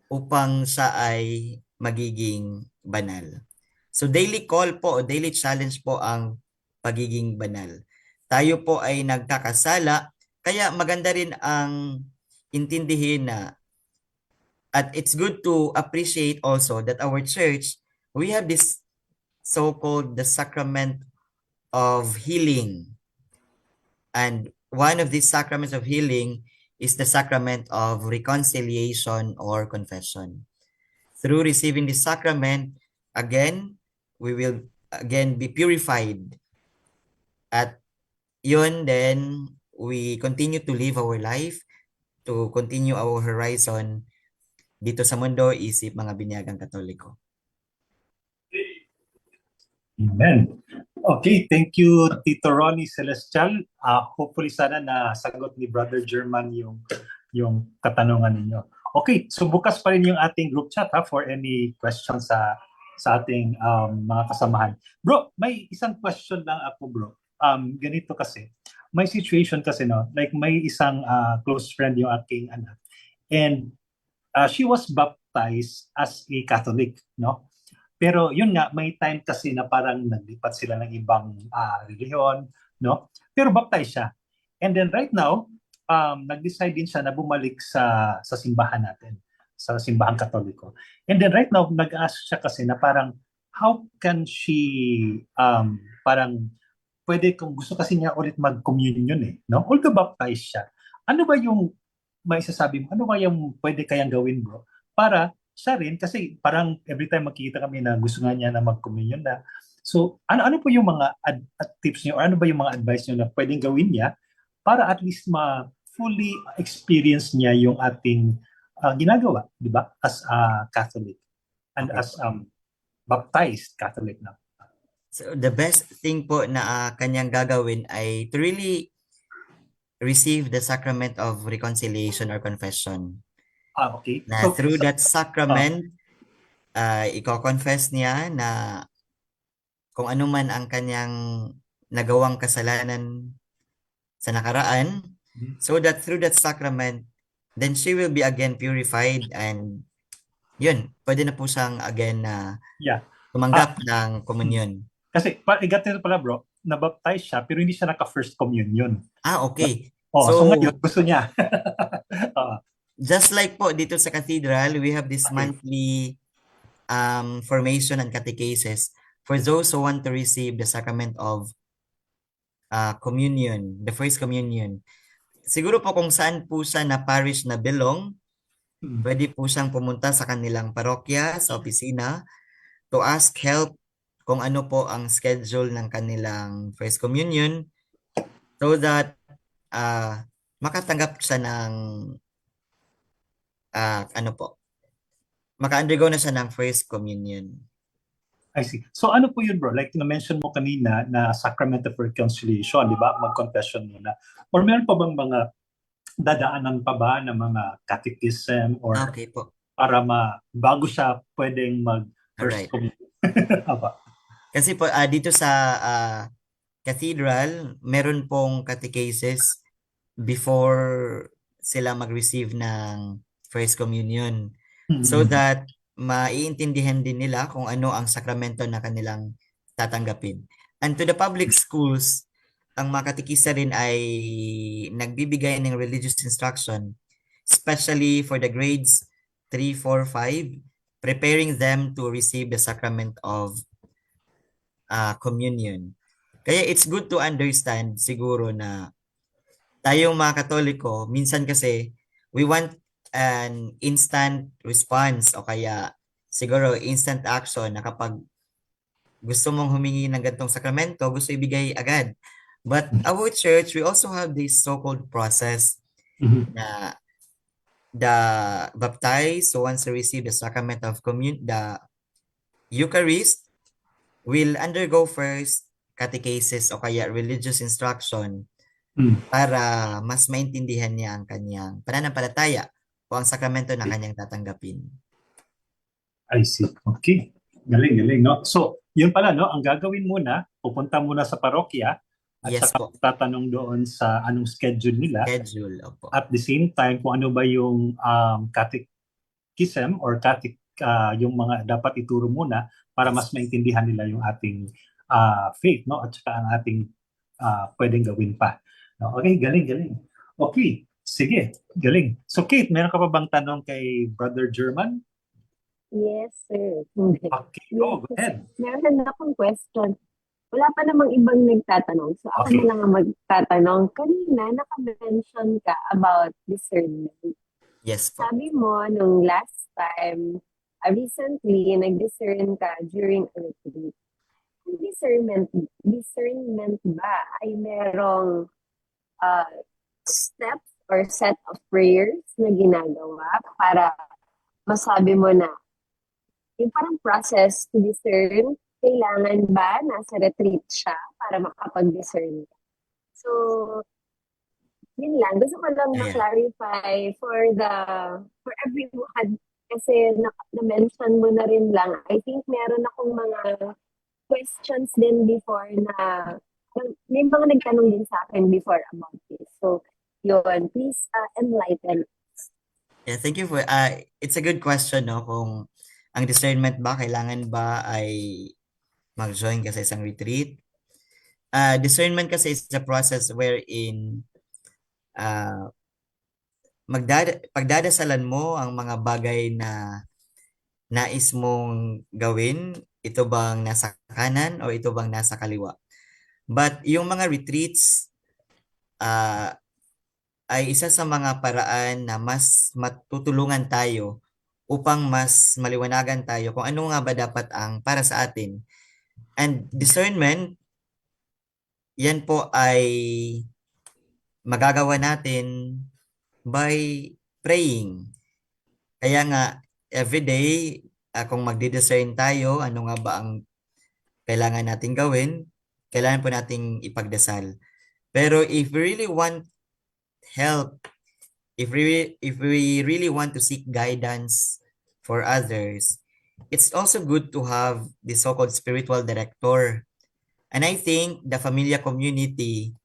upang siya ay magiging banal. So daily call po o daily challenge po ang pagiging banal. Tayo po ay nagkakasala, kaya maganda rin ang intindihin na at it's good to appreciate also that our church, we have this so-called the sacrament of healing. And one of these sacraments of healing is the sacrament of reconciliation or confession. Through receiving this sacrament, again, we will again be purified. At yun, then, we continue to live our life, to continue our horizon dito sa mundo, isip mga binyagang Katoliko.
Amen. Okay, thank you, Tito Ronnie Celestial. Hopefully sana nasagot ni Brother German yung katanungan ninyo. Okay, so bukas pa rin yung ating group chat for any questions sa ating mga kasamahan. Bro, may isang question lang ako, bro. Ganito kasi, may situation kasi, no, like may isang close friend yung aking anak, and she was baptized as a Catholic, no? Pero yun nga, may time kasi na parang naglipat sila ng ibang relihiyon, no? Pero baptized siya. And then right now, nag-decide din siya na bumalik sa simbahan natin, sa simbahan Katoliko. And then right now, nag-ask siya kasi na parang, how can she, parang, pwede kung gusto kasi niya ulit mag-communion no? Although baptized siya. Ano ba yung, may isasabi mo, ano ba yung pwede kayang gawin, bro? Para siya rin, kasi parang every time makikita kami na gusto nga niya na mag-communion na. So, ano po yung mga tips niyo or ano ba yung mga advice niyo na pwedeng gawin niya para at least fully experience niya yung ating ginagawa, di ba? As a Catholic and as baptized Catholic na.
So, the best thing po na kanyang gagawin ay to really receive the sacrament of reconciliation or confession.
Okay.
Na through that sacrament, iko-confess niya na kung ano man ang kanyang nagawang kasalanan sa nakaraan,
Mhm.
so that through that sacrament, then she will be again purified and yun, pwede na po siyang again na
Yeah.
tumanggap ng komunyon.
Kasi, ganito pala bro, nabaptize siya, pero hindi siya naka-first communion.
Okay.
So
So,
ngayon, gusto niya. Oo.
just like po dito sa cathedral, we have this
Okay.
monthly formation and catechesis for those who want to receive the sacrament of communion, the first communion. Siguro po kung saan po siya na parish na belong,
Mm.
pwede po siyang pumunta sa kanilang parokya, sa opisina, to ask help kung ano po ang schedule ng kanilang first communion so that makatanggap siya ng ano po, maka-undergo na siya ng first communion.
I see. So ano po yun bro? Like na-mention mo kanina na Sacrament of Reconciliation, di ba? Mag-confession muna. Or meron pa bang mga dadaanan pa ba ng mga catechism or
Okay po.
para bago siya pwedeng mag-first
Alright.
communion? Aba.
Kasi po dito sa cathedral, meron pong catechesis before sila mag-receive ng first communion. So that maiintindihan din nila kung ano ang sakramento na kanilang tatanggapin. And to the public schools, ang mga katikista rin ay nagbibigay ng religious instruction, especially for the grades 3, 4, 5, preparing them to receive the sacrament of communion. Kaya it's good to understand siguro na tayong mga Katoliko, minsan kasi we want an instant response o kaya siguro instant action na kapag gusto mong humingi ng ganitong sakramento, gusto ibigay agad. But our church, we also have this so-called process na the baptized who wants to receive the sacrament of the Eucharist will undergo first catechesis o kaya religious instruction para mas maintindihan niya ang kanyang pananampalataya o ang sakramento na kanyang tatanggapin.
I see. Okay. Galing, galing, no? So, yun pala, no? Ang gagawin muna, pupunta muna sa parokya at
Yes
saka
po.
tatanong doon sa anong schedule nila.
Schedule, opo.
At the same time, kung ano ba yung catechism or yung mga dapat ituro muna para mas maintindihan nila yung ating faith, no? At saka ang ating pwedeng gawin pa. No? Okay, galing, galing. Okay, sige, galing. So Kate, meron ka pa bang tanong kay Brother German?
Yes, sir.
Okay, go ahead.
Meron akong question. Wala pa namang ibang nagtatanong. So ako
Okay.
na lang ang magtatanong. Kanina, naka-mention ka about discernment.
Yes po.
Sabi mo, nung last time, recently, nag-discern ka during a retreat. Ang discernment ba ay merong steps or set of prayers na ginagawa para masabi mo na yung parang process to discern, kailangan ba nasa retreat siya para makapag-discern ka? So, yun lang. Gusto ko lang
Ayan.
ma-clarify for everyone. Kasi na-mention mo na rin lang. I think meron akong mga questions din before na may mga nagtanong din sa akin before about this. So, yun. Please enlighten.
Yeah, thank you for it's a good question, no, kung ang discernment ba kailangan ba ay mag-join ka sa isang retreat. Discernment kasi is a process wherein pagdadasalan mo ang mga bagay na nais mong gawin, ito bang nasa kanan o ito bang nasa kaliwa. But yung mga retreats ay isa sa mga paraan na mas matutulungan tayo upang mas maliwanagan tayo kung ano nga ba dapat ang para sa atin. And discernment, yan po ay magagawa natin by praying. Kaya nga, everyday, kung magdi-discern tayo, ano nga ba ang kailangan natin gawin, kailangan po nating ipagdasal. Pero if we really want help, if we really want to seek guidance for others, it's also good to have the so-called spiritual director. And I think the Familia community,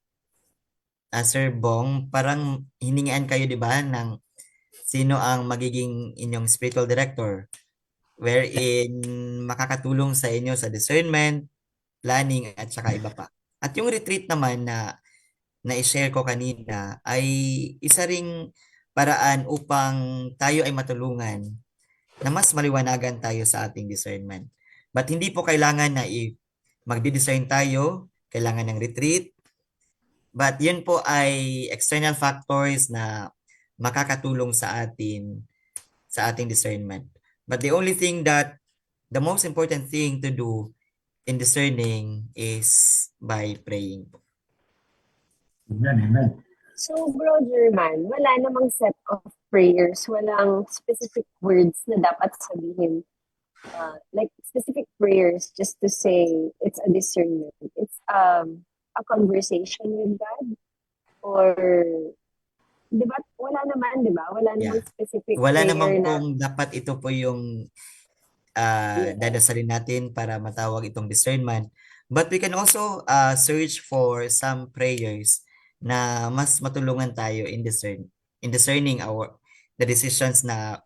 Sir Bong, parang hiningian kayo, di ba, ng sino ang magiging inyong spiritual director, wherein makakatulong sa inyo sa discernment, planning, at saka iba pa. At yung retreat naman na na-share ko kanina ay isa ring paraan upang tayo ay matulungan na mas maliwanagan tayo sa ating discernment. But hindi po kailangan na magdi-discern tayo, kailangan ng retreat. But yun po ay external factors na makakatulong sa ating discernment. But the only thing that the most important thing to do in discerning is by praying.
Amen, amen.
So, Bro German, wala namang set of prayers, walang specific words na dapat sabihin. Like specific prayers just to say it's a discernment. It's a conversation with God. Or, di ba? Wala naman, di ba? Wala namang specific
Wala
prayer
naman
na,
kung dapat ito po yung dadasalin natin para matawag itong discernment. But we can also search for some prayers na mas matulungan tayo in discerning the decisions na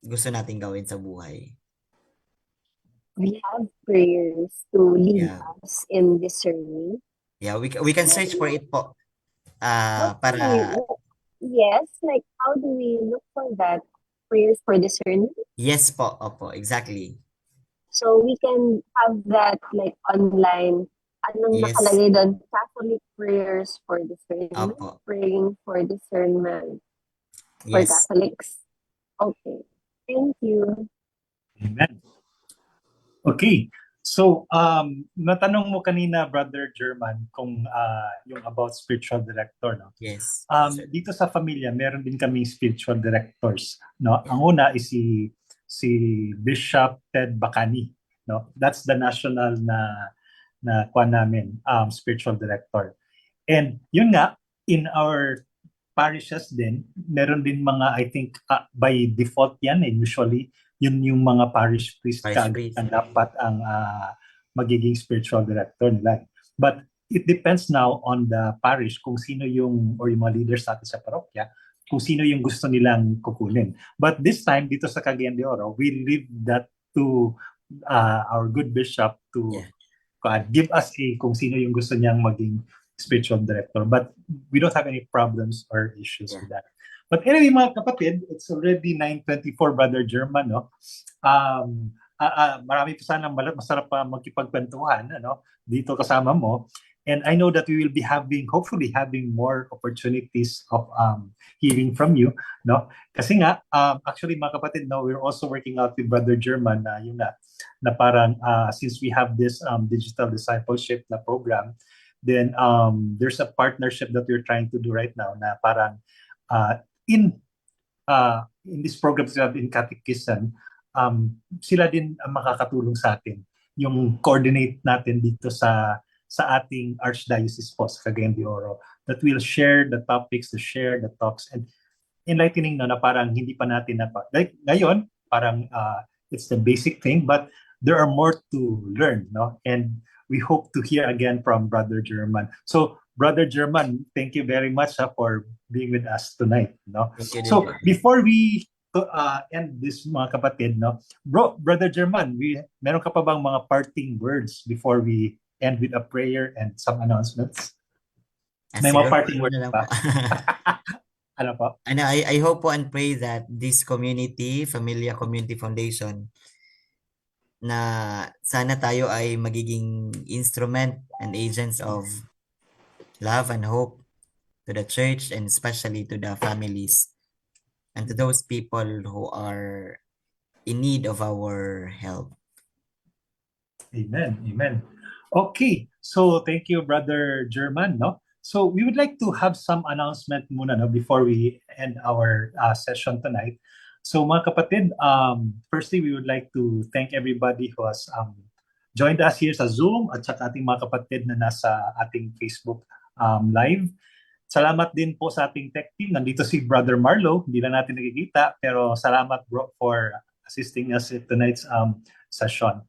gusto nating gawin sa buhay.
we have prayers to lead
Yeah.
us in discerning.
Yeah, we can search for it po.
How do
Para
yes, like how do we look for that? Prayers for discernment?
yes po, opo, exactly.
So we can have that like online. Anong
Yes.
nakalagay doon? Catholic prayers for discernment.
Opo.
Praying for discernment for
Yes.
Catholics. Okay. Thank you.
Amen. Okay. So, natanong mo kanina, Brother German, kung yung about spiritual director, no?
Yes.
Dito sa pamilya, meron din kami spiritual directors, no? Ang una is si Bishop Ted Bacani, no? That's the national na kuha namin, spiritual director. And yun nga, in our parishes din, meron din mga, I think, by default yan, usually, yun yung mga parish priest
Parish priest.
ang dapat ang magiging spiritual director nila. But it depends now on the parish kung sino yung, or yung mga leaders natin sa parokya, kung sino yung gusto nilang kukunin. But this time, dito sa Cagayan de Oro, we leave that to our good bishop to give us kung sino yung gusto niyang maging spiritual director. But we don't have any problems or issues with that. But anyway, mga kapatid, it's already 9:24, Brother German, no? Marami pa sana masarap pa magkipagkwentuhan, ano, dito kasama mo. And I know that we will be hopefully having more opportunities of hearing from you, no? Kasi nga, actually, mga kapatid, no, we're also working out with Brother German na parang since we have this digital discipleship na program, then there's a partnership that we're trying to do right now na parang in this program sila in Catechism, sila din ang makakatulong sa atin. Yung coordinate natin dito sa ating Archdiocese po sa Cagayan de Oro, that will share the topics, to share the talks, and enlightening na parang hindi pa natin like ngayon, parang it's the basic thing, but there are more to learn, no? And we hope to hear again from Brother German. So, Brother German, thank you very much for being with us tonight, no? So, before we end this, mga kapatid, no? Brother German, meron ka pa bang mga parting words before we end with a prayer and some announcements? May mga parting words pa? Ano po?
And I hope po and pray that this community, Familia Community Foundation, na sana tayo ay magiging instrument and agents of love and hope to the church, and especially to the families and to those people who are in need of our help.
Amen. Amen. Okay. So thank you, Brother German, no? So we would like to have some announcement muna, no, before we end our session tonight. So mga kapatid, firstly, we would like to thank everybody who has joined us here sa Zoom at saka ating mga kapatid na nasa ating Facebook live. Salamat din po sa ating tech team. Nandito si Brother Marlo. Hindi lang natin nakikita, pero salamat bro for assisting us in tonight's session.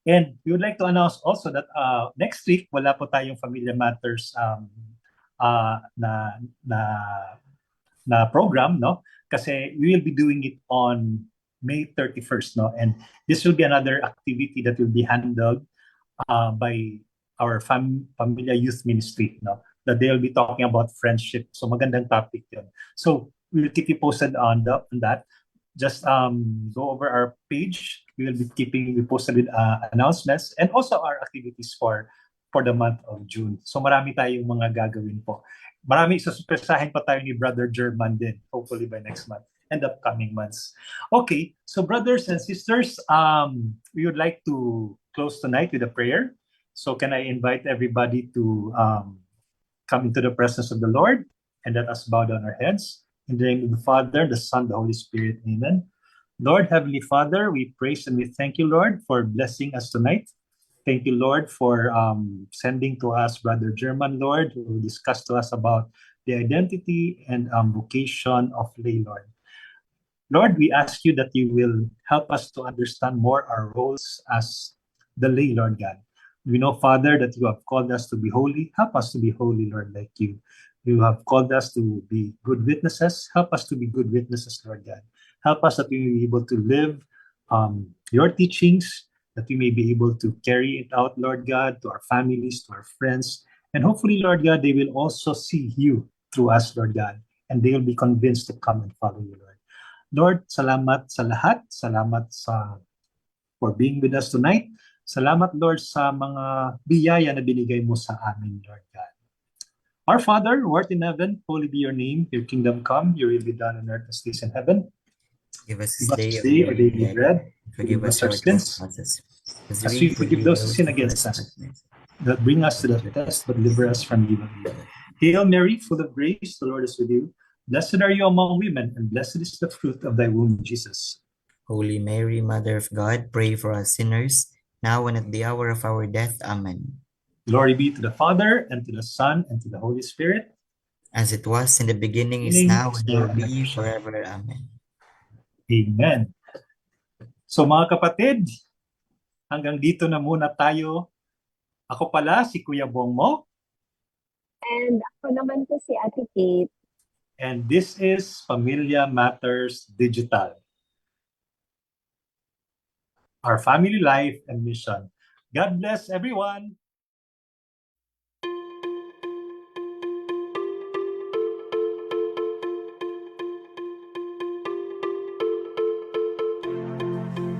And we would like to announce also that next week wala po tayong Familia Matters na program, no? Kasi we will be doing it on May 31st, no? And this will be another activity that will be handled by our Familia Youth Ministry, no? That they will be talking about friendship. So magandang topic yun. So we'll keep you posted on that. Just go over our page. We will be keeping you posted with announcements and also our activities for the month of June. So marami tayong mga gagawin po. Marami isusurpresahin pa tayo ni Brother German din, hopefully by next month and upcoming months. Okay, so brothers and sisters, we would like to close tonight with a prayer. So can I invite everybody to come into the presence of the Lord, and let us bow down our heads. In the name of the Father, the Son, the Holy Spirit. Amen. Lord, Heavenly Father, we praise and we thank you, Lord, for blessing us tonight. Thank you, Lord, for sending to us Brother German, Lord, who discussed to us about the identity and vocation of lay, Lord. Lord, we ask you that you will help us to understand more our roles as the lay, Lord God. We know, Father, that you have called us to be holy. Help us to be holy, Lord, like you. You have called us to be good witnesses. Help us to be good witnesses, Lord God. Help us that we may be able to live your teachings, that we may be able to carry it out, Lord God, to our families, to our friends. And hopefully, Lord God, they will also see you through us, Lord God, and they will be convinced to come and follow you, Lord. Lord, salamat sa lahat. Salamat for being with us tonight. Salamat, Lord, sa mga biyaya na binigay mo sa amin, Lord God. Our Father, who art in heaven, holy be your name. Your kingdom come, your will be done on earth as it is in heaven.
Give us
Give us
this
this
day
day
our
our daily bread.
Forgive us our trespasses,
as we forgive those who sin against us. That bring us to the test, but deliver us from evil. Hail Mary, full of grace, the Lord is with you. Blessed are you among women, and blessed is the fruit of thy womb, Jesus.
Holy Mary, Mother of God, pray for us sinners, now and at the hour of our death. Amen.
Glory be to the Father, and to the Son, and to the Holy Spirit.
As it was in the beginning, is now, and will be forever. Amen.
Amen. So mga kapatid, hanggang dito na muna tayo. Ako pala, si Kuya Bongmo.
And ako naman po si Ate Kate.
And this is Familia Matters Digital. Our family life and mission. God bless everyone.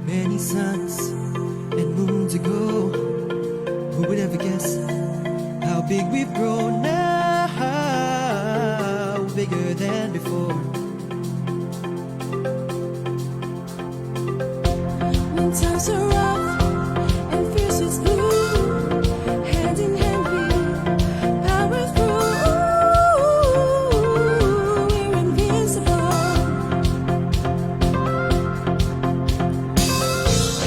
Many suns and moons ago, who would ever guess how big we've grown now, bigger than before.
When times are rough and fierce it's blue, hand in hand we power through. We're invincible.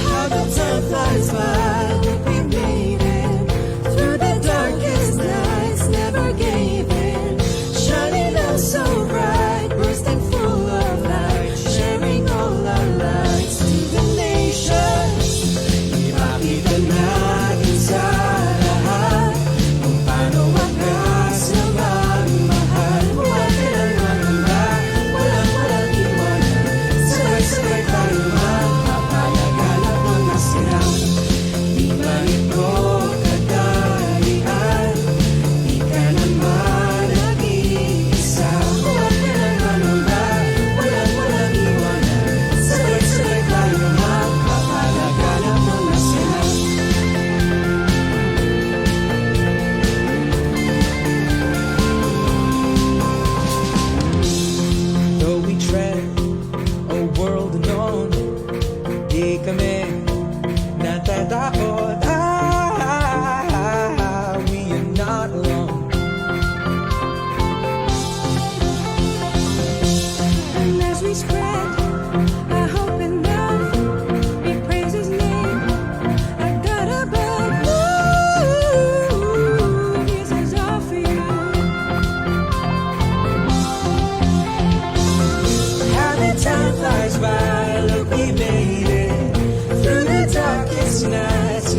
How the time flies by, we made it through the darkest nights, never gave in, shining out so bright, bursting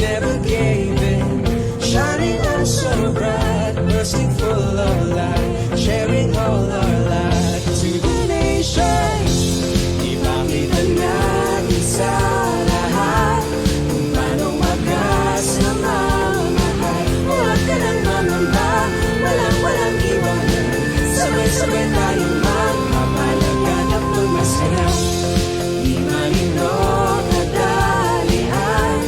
never gave in. Shining on so bright, bursting full of light, sharing all our light to the nations. Ipakita natin sa lahat kung paano magkasamamahal. Huwag ka nang mamamba, walang iwanan. Sabay-sabay tayong magpapalaganap ng masaya. Di malinong kadalian,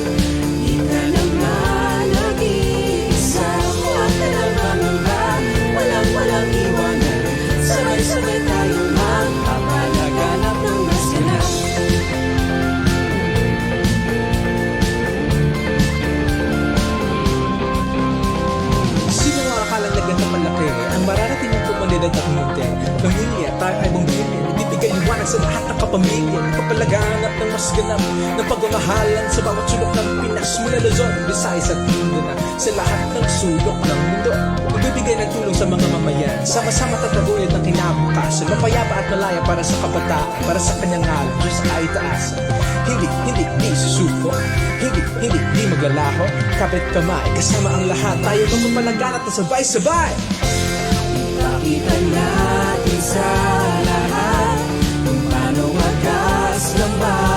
di ka naman nag-iisa. Huwag ka nang mamamba, walang iwanan. Sabay-sabay tayong magpapalaganap ng masaya. Sino ang akalang nagandang malaki? Ang mararating ng pumalidad at muntin. Pamilya, tayo ay bumili. Ibibigay liwanag sa lahat ng kapamilya. Nagpapalaganap ng mas ganap ng pagmamahalan sa bawat sulok ng Pinas. Mula Luzon, Visayas at Mindanao, sa lahat ng sulok ng mundo. Magbibigay ng tulong sa mga mamayan. Sama-sama tataguyod ng kinabukasan. Mapayapa at malaya para sa kabataan. Para sa kanyang ngalan, Diyos ay taasan. Hindi susuko. Hindi maglalaho. Kapit kamay, kasama ang lahat. Tayo magpapalaganap na sabay-sabay. Ipakita natin sa lahat kung paano wagas ng bahay.